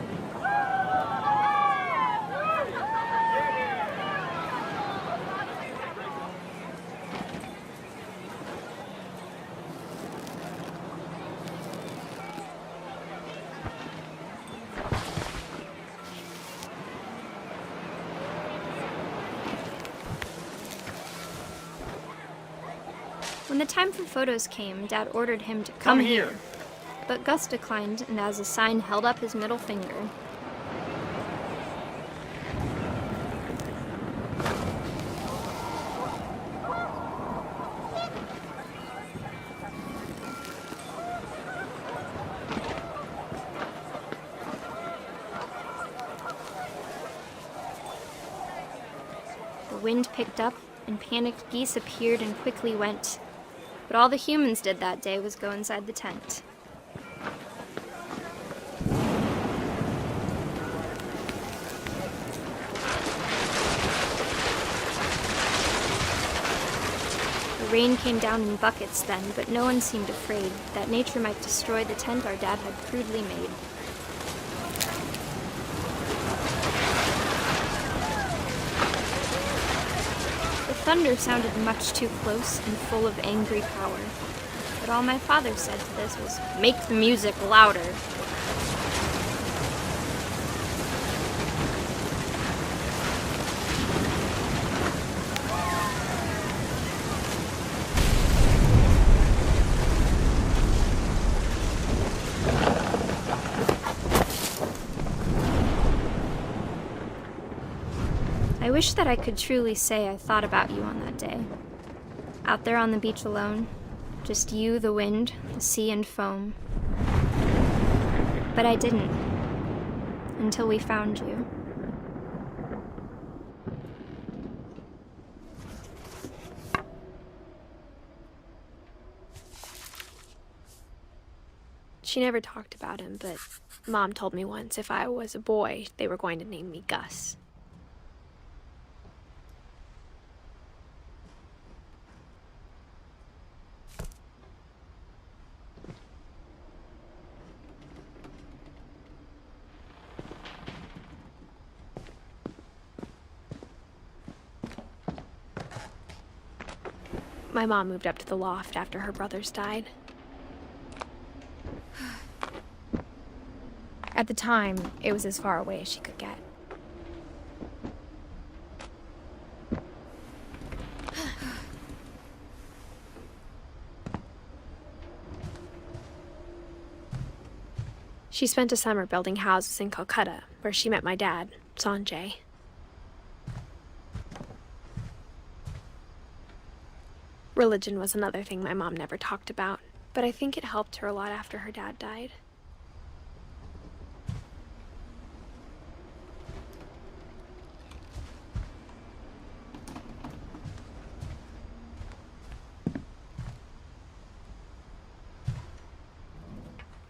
When the time for photos came, Dad ordered him to come here. But Gus declined, and as a sign held up his middle finger. The wind picked up, and panicked geese appeared and quickly went. But all the humans did that day was go inside the tent. The rain came down in buckets then, but no one seemed afraid that nature might destroy the tent our dad had crudely made. The thunder sounded much too close and full of angry power, but all my father said to this was, "Make the music louder." I wish that I could truly say I thought about you on that day. Out there on the beach alone, just you, the wind, the sea, and foam. But I didn't, until we found you. She never talked about him, but Mom told me once if I was a boy, they were going to name me Gus. My mom moved up to the loft after her brothers died. At the time, it was as far away as she could get. She spent a summer building houses in Calcutta, where she met my dad, Sanjay. Religion was another thing my mom never talked about, but I think it helped her a lot after her dad died.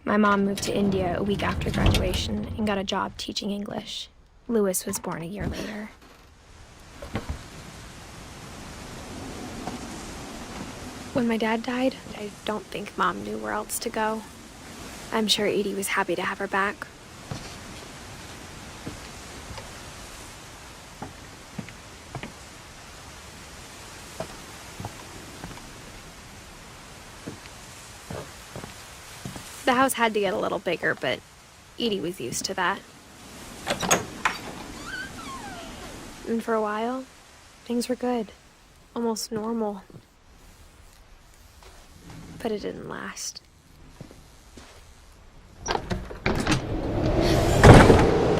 My mom moved to India a week after graduation and got a job teaching English. Louis was born a year later. When my dad died, I don't think Mom knew where else to go. I'm sure Edie was happy to have her back. The house had to get a little bigger, but Edie was used to that. And for a while, things were good. Almost normal. But it didn't last. The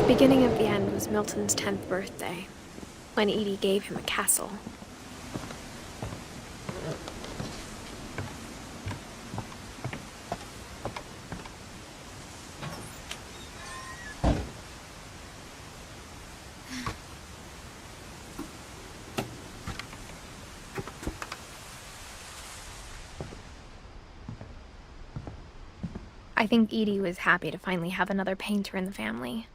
beginning of the end was Milton's 10th birthday, when Edie gave him a castle. I think Edie was happy to finally have another painter in the family.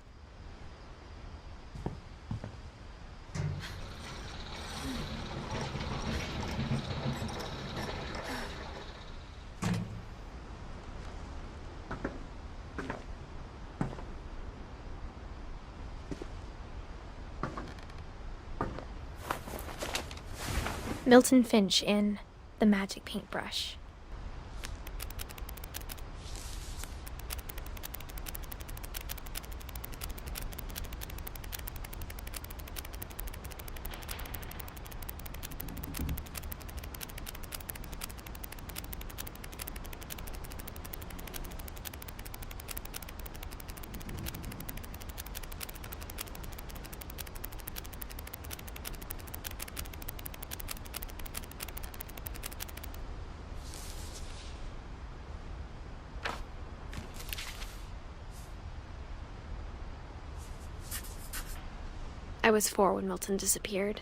Milton Finch in The Magic Paintbrush. I was 4 when Milton disappeared.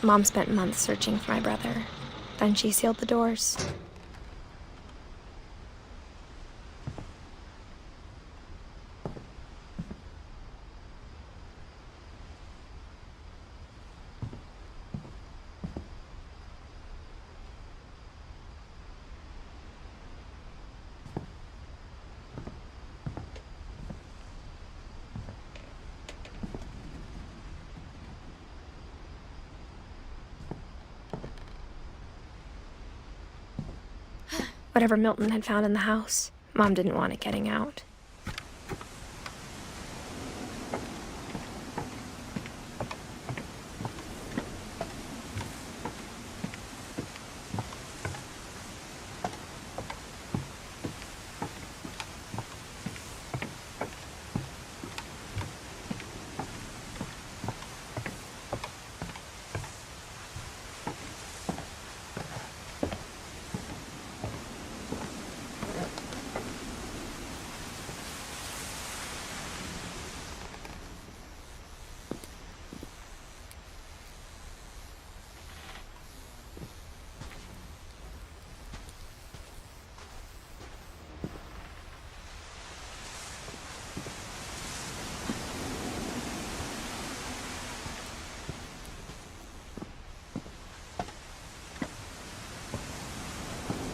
Mom spent months searching for my brother. Then she sealed the doors. Whatever Milton had found in the house, Mom didn't want it getting out.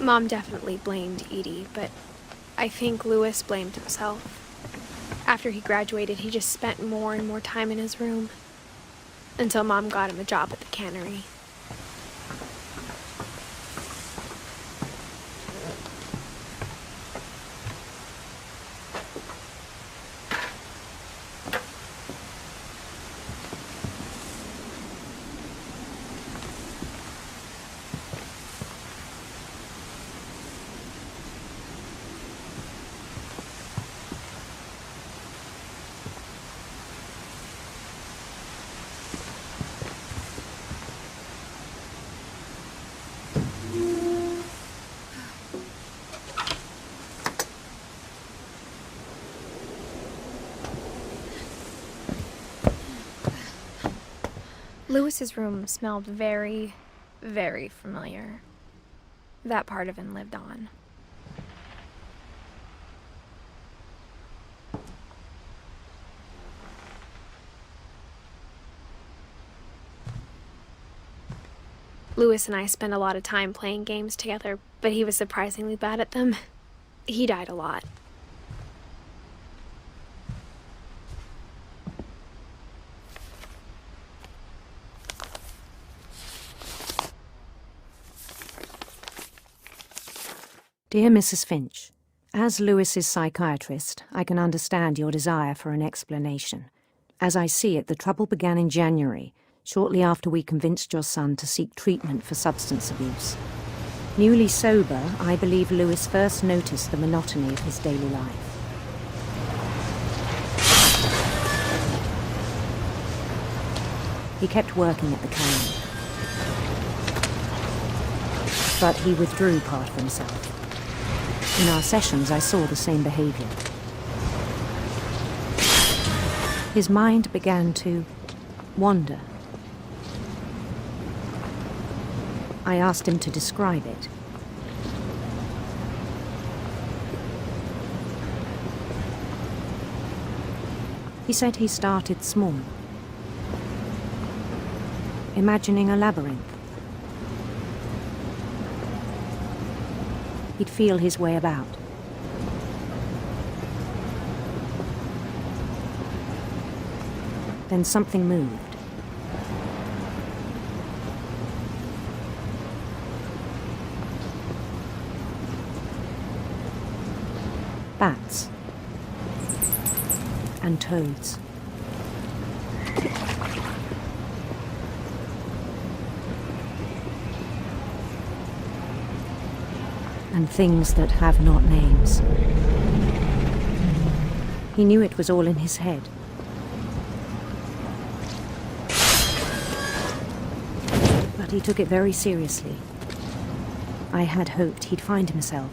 Mom definitely blamed Edie, but I think Louis blamed himself. After he graduated, he just spent more and more time in his room, until Mom got him a job at the cannery. Louis's room smelled very, very familiar. That part of him lived on. Louis and I spent a lot of time playing games together, but he was surprisingly bad at them. He died a lot. Dear Mrs. Finch, as Louis's psychiatrist, I can understand your desire for an explanation. As I see it, the trouble began in January, shortly after we convinced your son to seek treatment for substance abuse. Newly sober, I believe Louis first noticed the monotony of his daily life. He kept working at the cannery, but he withdrew part of himself. In our sessions, I saw the same behavior. His mind began to wander. I asked him to describe it. He said he started small, imagining a labyrinth. He'd feel his way about. Then something moved. Bats and toads. And things that have not names. He knew it was all in his head. But he took it very seriously. I had hoped he'd find himself.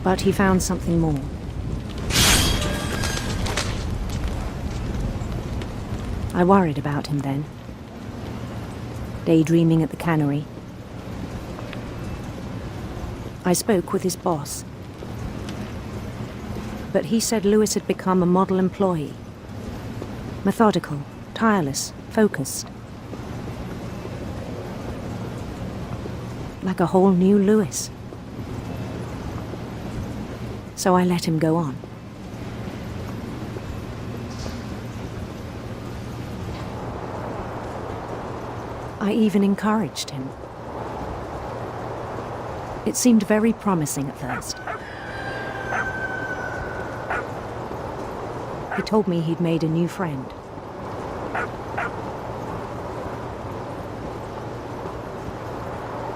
But he found something more. I worried about him then, daydreaming at the cannery. I spoke with his boss, but he said Lewis had become a model employee. Methodical, tireless, focused. Like a whole new Lewis. So I let him go on. I even encouraged him. It seemed very promising at first. He told me he'd made a new friend.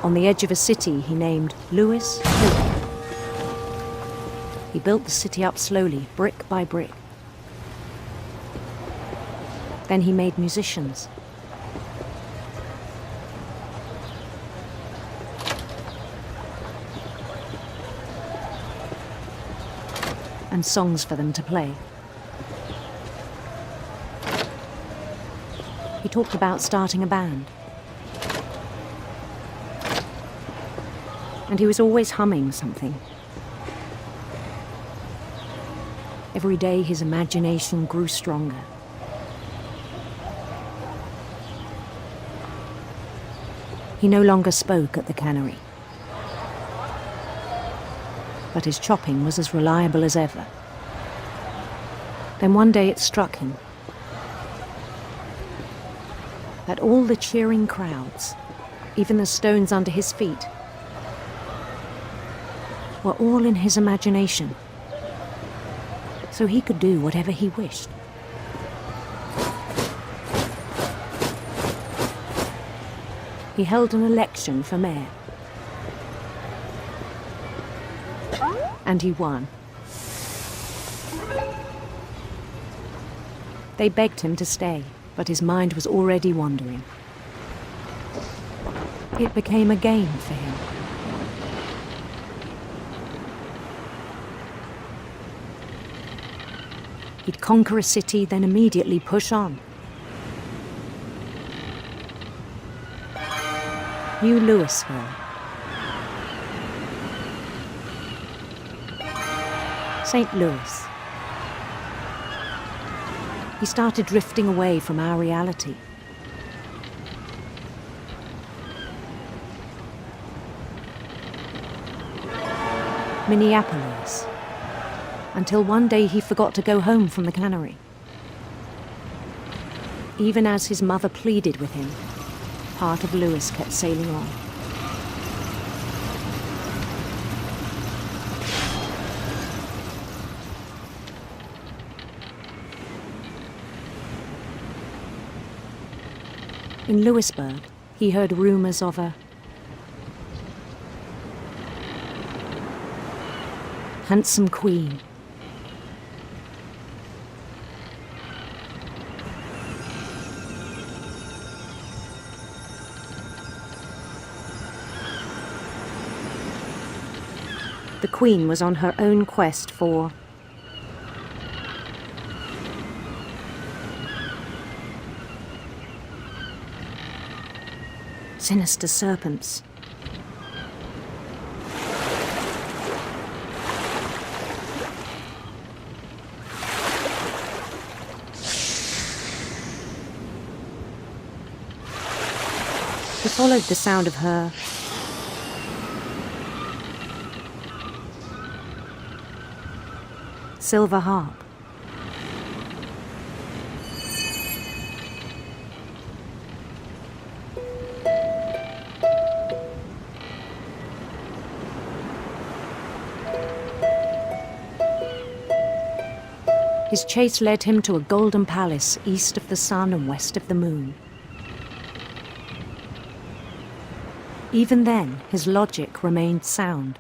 On the edge of a city he named Lewis Hope. He built the city up slowly, brick by brick. Then he made musicians. And songs for them to play. He talked about starting a band. And he was always humming something. Every day his imagination grew stronger. He no longer spoke at the cannery. But his chopping was as reliable as ever. Then one day it struck him that all the cheering crowds, even the stones under his feet, were all in his imagination, so he could do whatever he wished. He held an election for mayor. And he won. They begged him to stay, but his mind was already wandering. It became a game for him. He'd conquer a city, then immediately push on. New Louisville. St. Louis. He started drifting away from our reality. Minneapolis. Until one day he forgot to go home from the cannery. Even as his mother pleaded with him, part of Lewis kept sailing on. In Lewisburg, he heard rumors of a handsome queen. The queen was on her own quest for sinister serpents. He followed the sound of her silver harp. His chase led him to a golden palace east of the sun and west of the moon. Even then, his logic remained sound.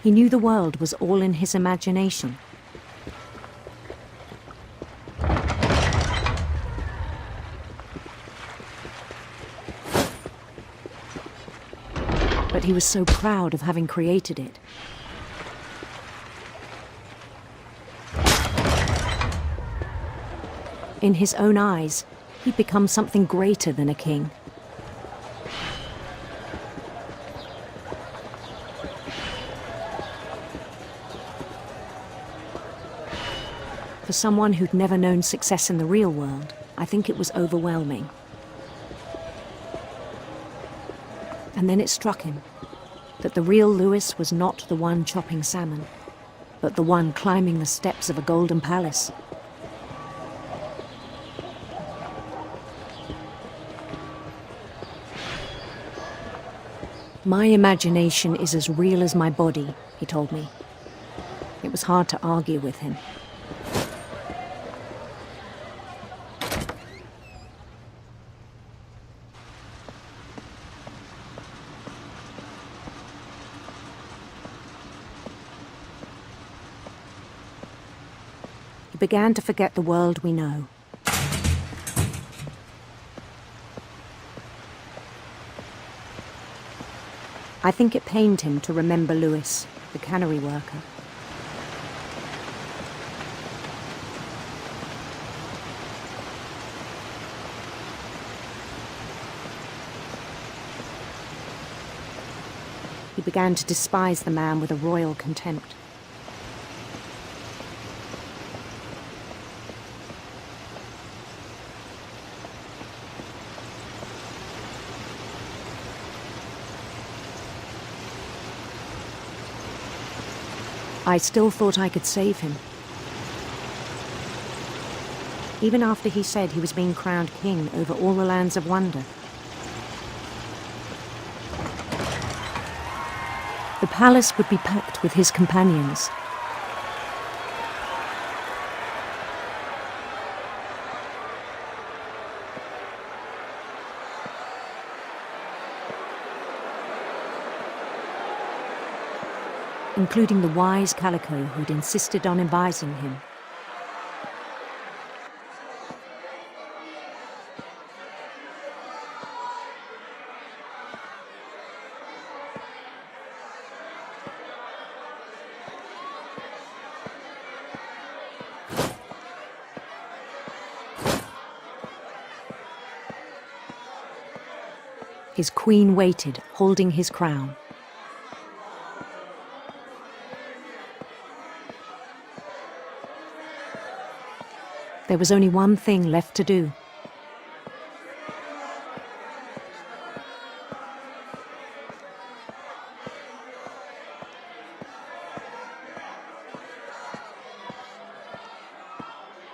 He knew the world was all in his imagination. But he was so proud of having created it. In his own eyes, he'd become something greater than a king. For someone who'd never known success in the real world, I think it was overwhelming. And then it struck him that the real Lewis was not the one chopping salmon, but the one climbing the steps of a golden palace. My imagination is as real as my body, he told me. It was hard to argue with him. He began to forget the world we know. I think it pained him to remember Lewis, the cannery worker. He began to despise the man with a royal contempt. I still thought I could save him. Even after he said he was being crowned king over all the lands of wonder. The palace would be packed with his companions. Including the wise Calico who'd insisted on advising him. His queen waited, holding his crown. There was only one thing left to do.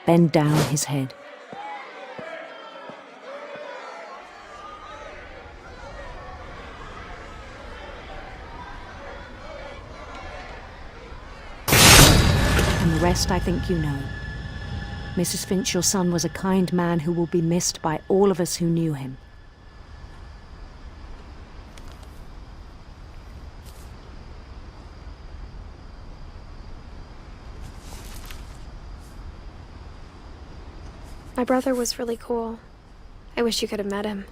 Bend down his head. And the rest I think you know. Mrs. Finch, your son was a kind man who will be missed by all of us who knew him. My brother was really cool. I wish you could have met him.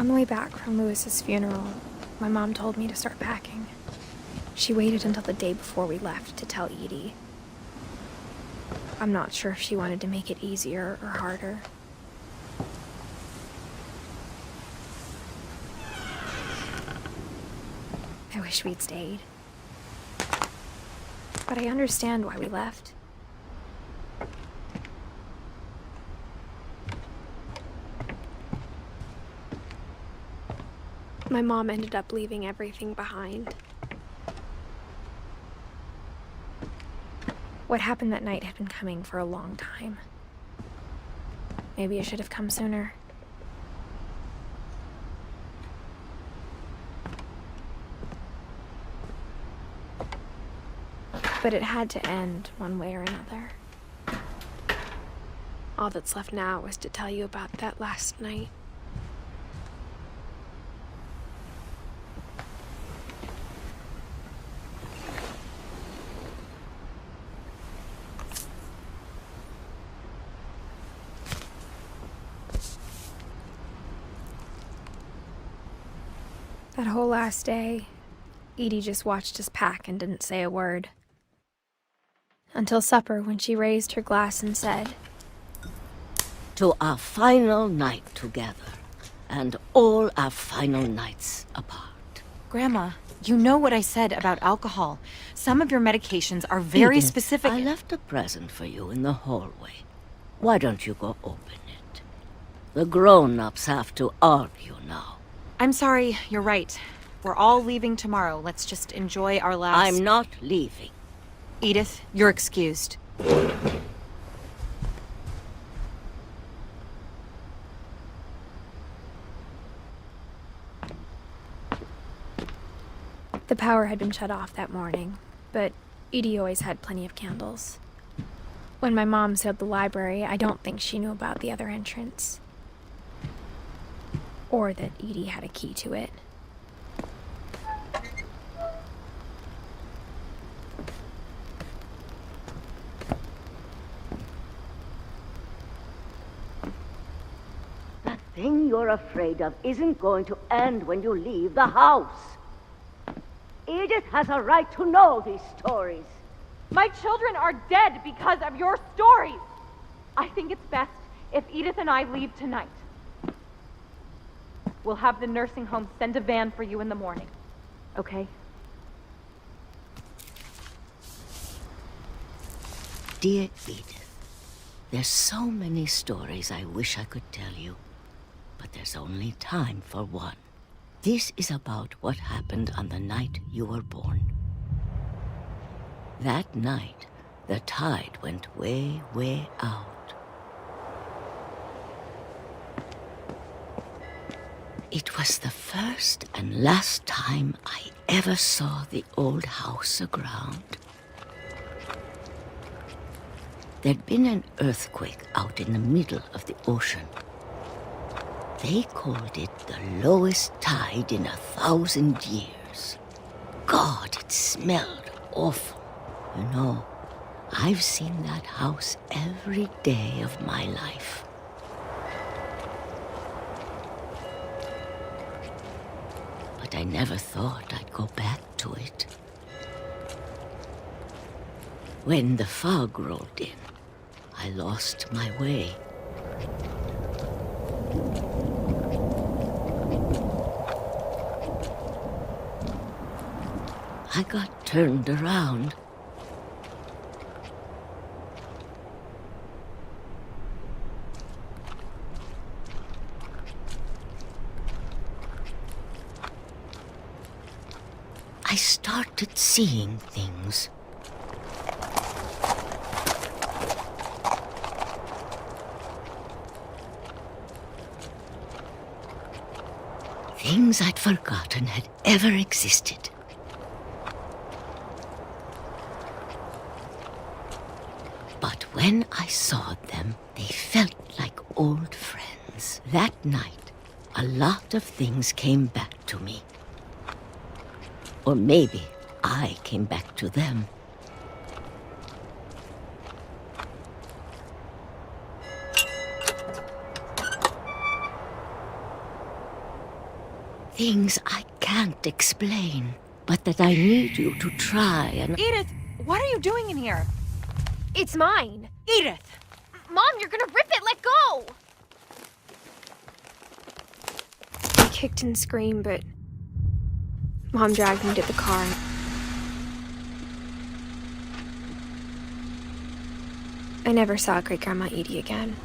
On the way back from Lewis's funeral, my mom told me to start packing. She waited until the day before we left to tell Edie. I'm not sure if she wanted to make it easier or harder. I wish we'd stayed. But I understand why we left. My mom ended up leaving everything behind. What happened that night had been coming for a long time. Maybe it should have come sooner. But it had to end one way or another. All that's left now is to tell you about that last night. That whole last day, Edie just watched us pack and didn't say a word. Until supper, when she raised her glass and said, "To our final night together, and all our final nights apart." Grandma, you know what I said about alcohol. Some of your medications are very Edith, specific. I left a present for you in the hallway. Why don't you go open it? The grown-ups have to argue now. I'm sorry, you're right. We're all leaving tomorrow. Let's just enjoy our last... I'm not leaving. Edith, you're excused. The power had been shut off that morning, but Edie always had plenty of candles. When my mom sealed the library, I don't think she knew about the other entrance. Or that Edie had a key to it. That thing you're afraid of isn't going to end when you leave the house. Edith has a right to know these stories. My children are dead because of your stories. I think it's best if Edith and I leave tonight. We'll have the nursing home send a van for you in the morning, okay? Dear Edith, there's so many stories I wish I could tell you, but there's only time for one. This is about what happened on the night you were born. That night, the tide went way, way out. It was the first and last time I ever saw the old house aground. There'd been an earthquake out in the middle of the ocean. They called it the lowest tide in 1,000 years. God, it smelled awful. You know, I've seen that house every day of my life. But I never thought I'd go back to it. When the fog rolled in, I lost my way. I got turned around. I started seeing things. Things I'd forgotten had ever existed. But when I saw them, they felt like old friends. That night, a lot of things came back to me. Or maybe I came back to them. Things I can't explain, but that I need you to try and... Edith, what are you doing in here? It's mine. Edith! Mom, you're gonna rip it! Let go! I kicked and screamed, but Mom dragged me to the car. I never saw Great-Grandma Edie again.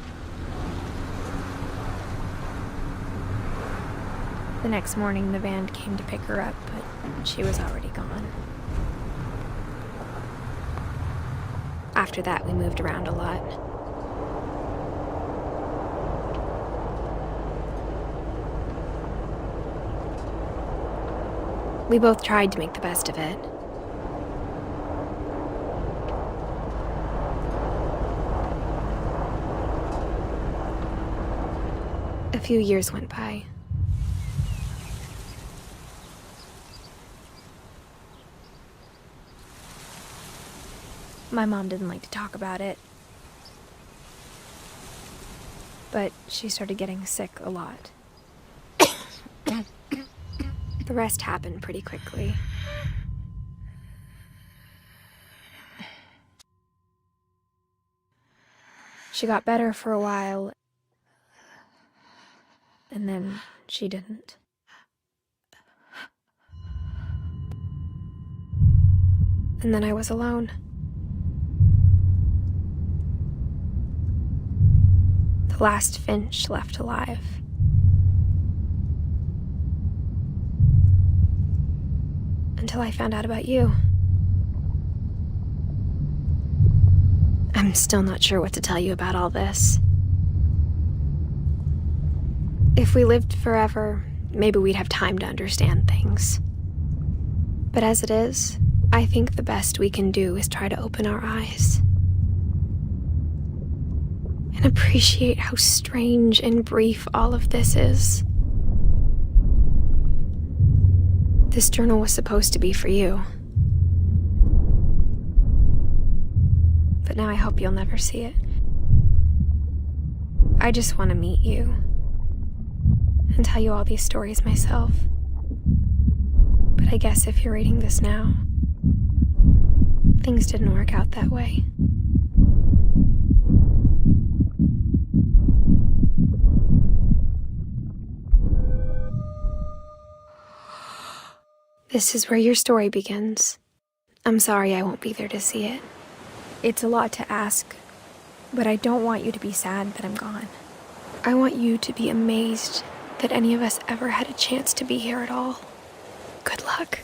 The next morning, the van came to pick her up, but she was already gone. After that, we moved around a lot. We both tried to make the best of it. A few years went by. My mom didn't like to talk about it, but she started getting sick a lot. The rest happened pretty quickly. She got better for a while, and then she didn't. And then I was alone. The last Finch left alive. Until I found out about you. I'm still not sure what to tell you about all this. If we lived forever, maybe we'd have time to understand things. But as it is, I think the best we can do is try to open our eyes. And appreciate how strange and brief all of this is. This journal was supposed to be for you. But now I hope you'll never see it. I just want to meet you and tell you all these stories myself. But I guess if you're reading this now, things didn't work out that way. This is where your story begins. I'm sorry I won't be there to see it. It's a lot to ask, but I don't want you to be sad that I'm gone. I want you to be amazed that any of us ever had a chance to be here at all. Good luck.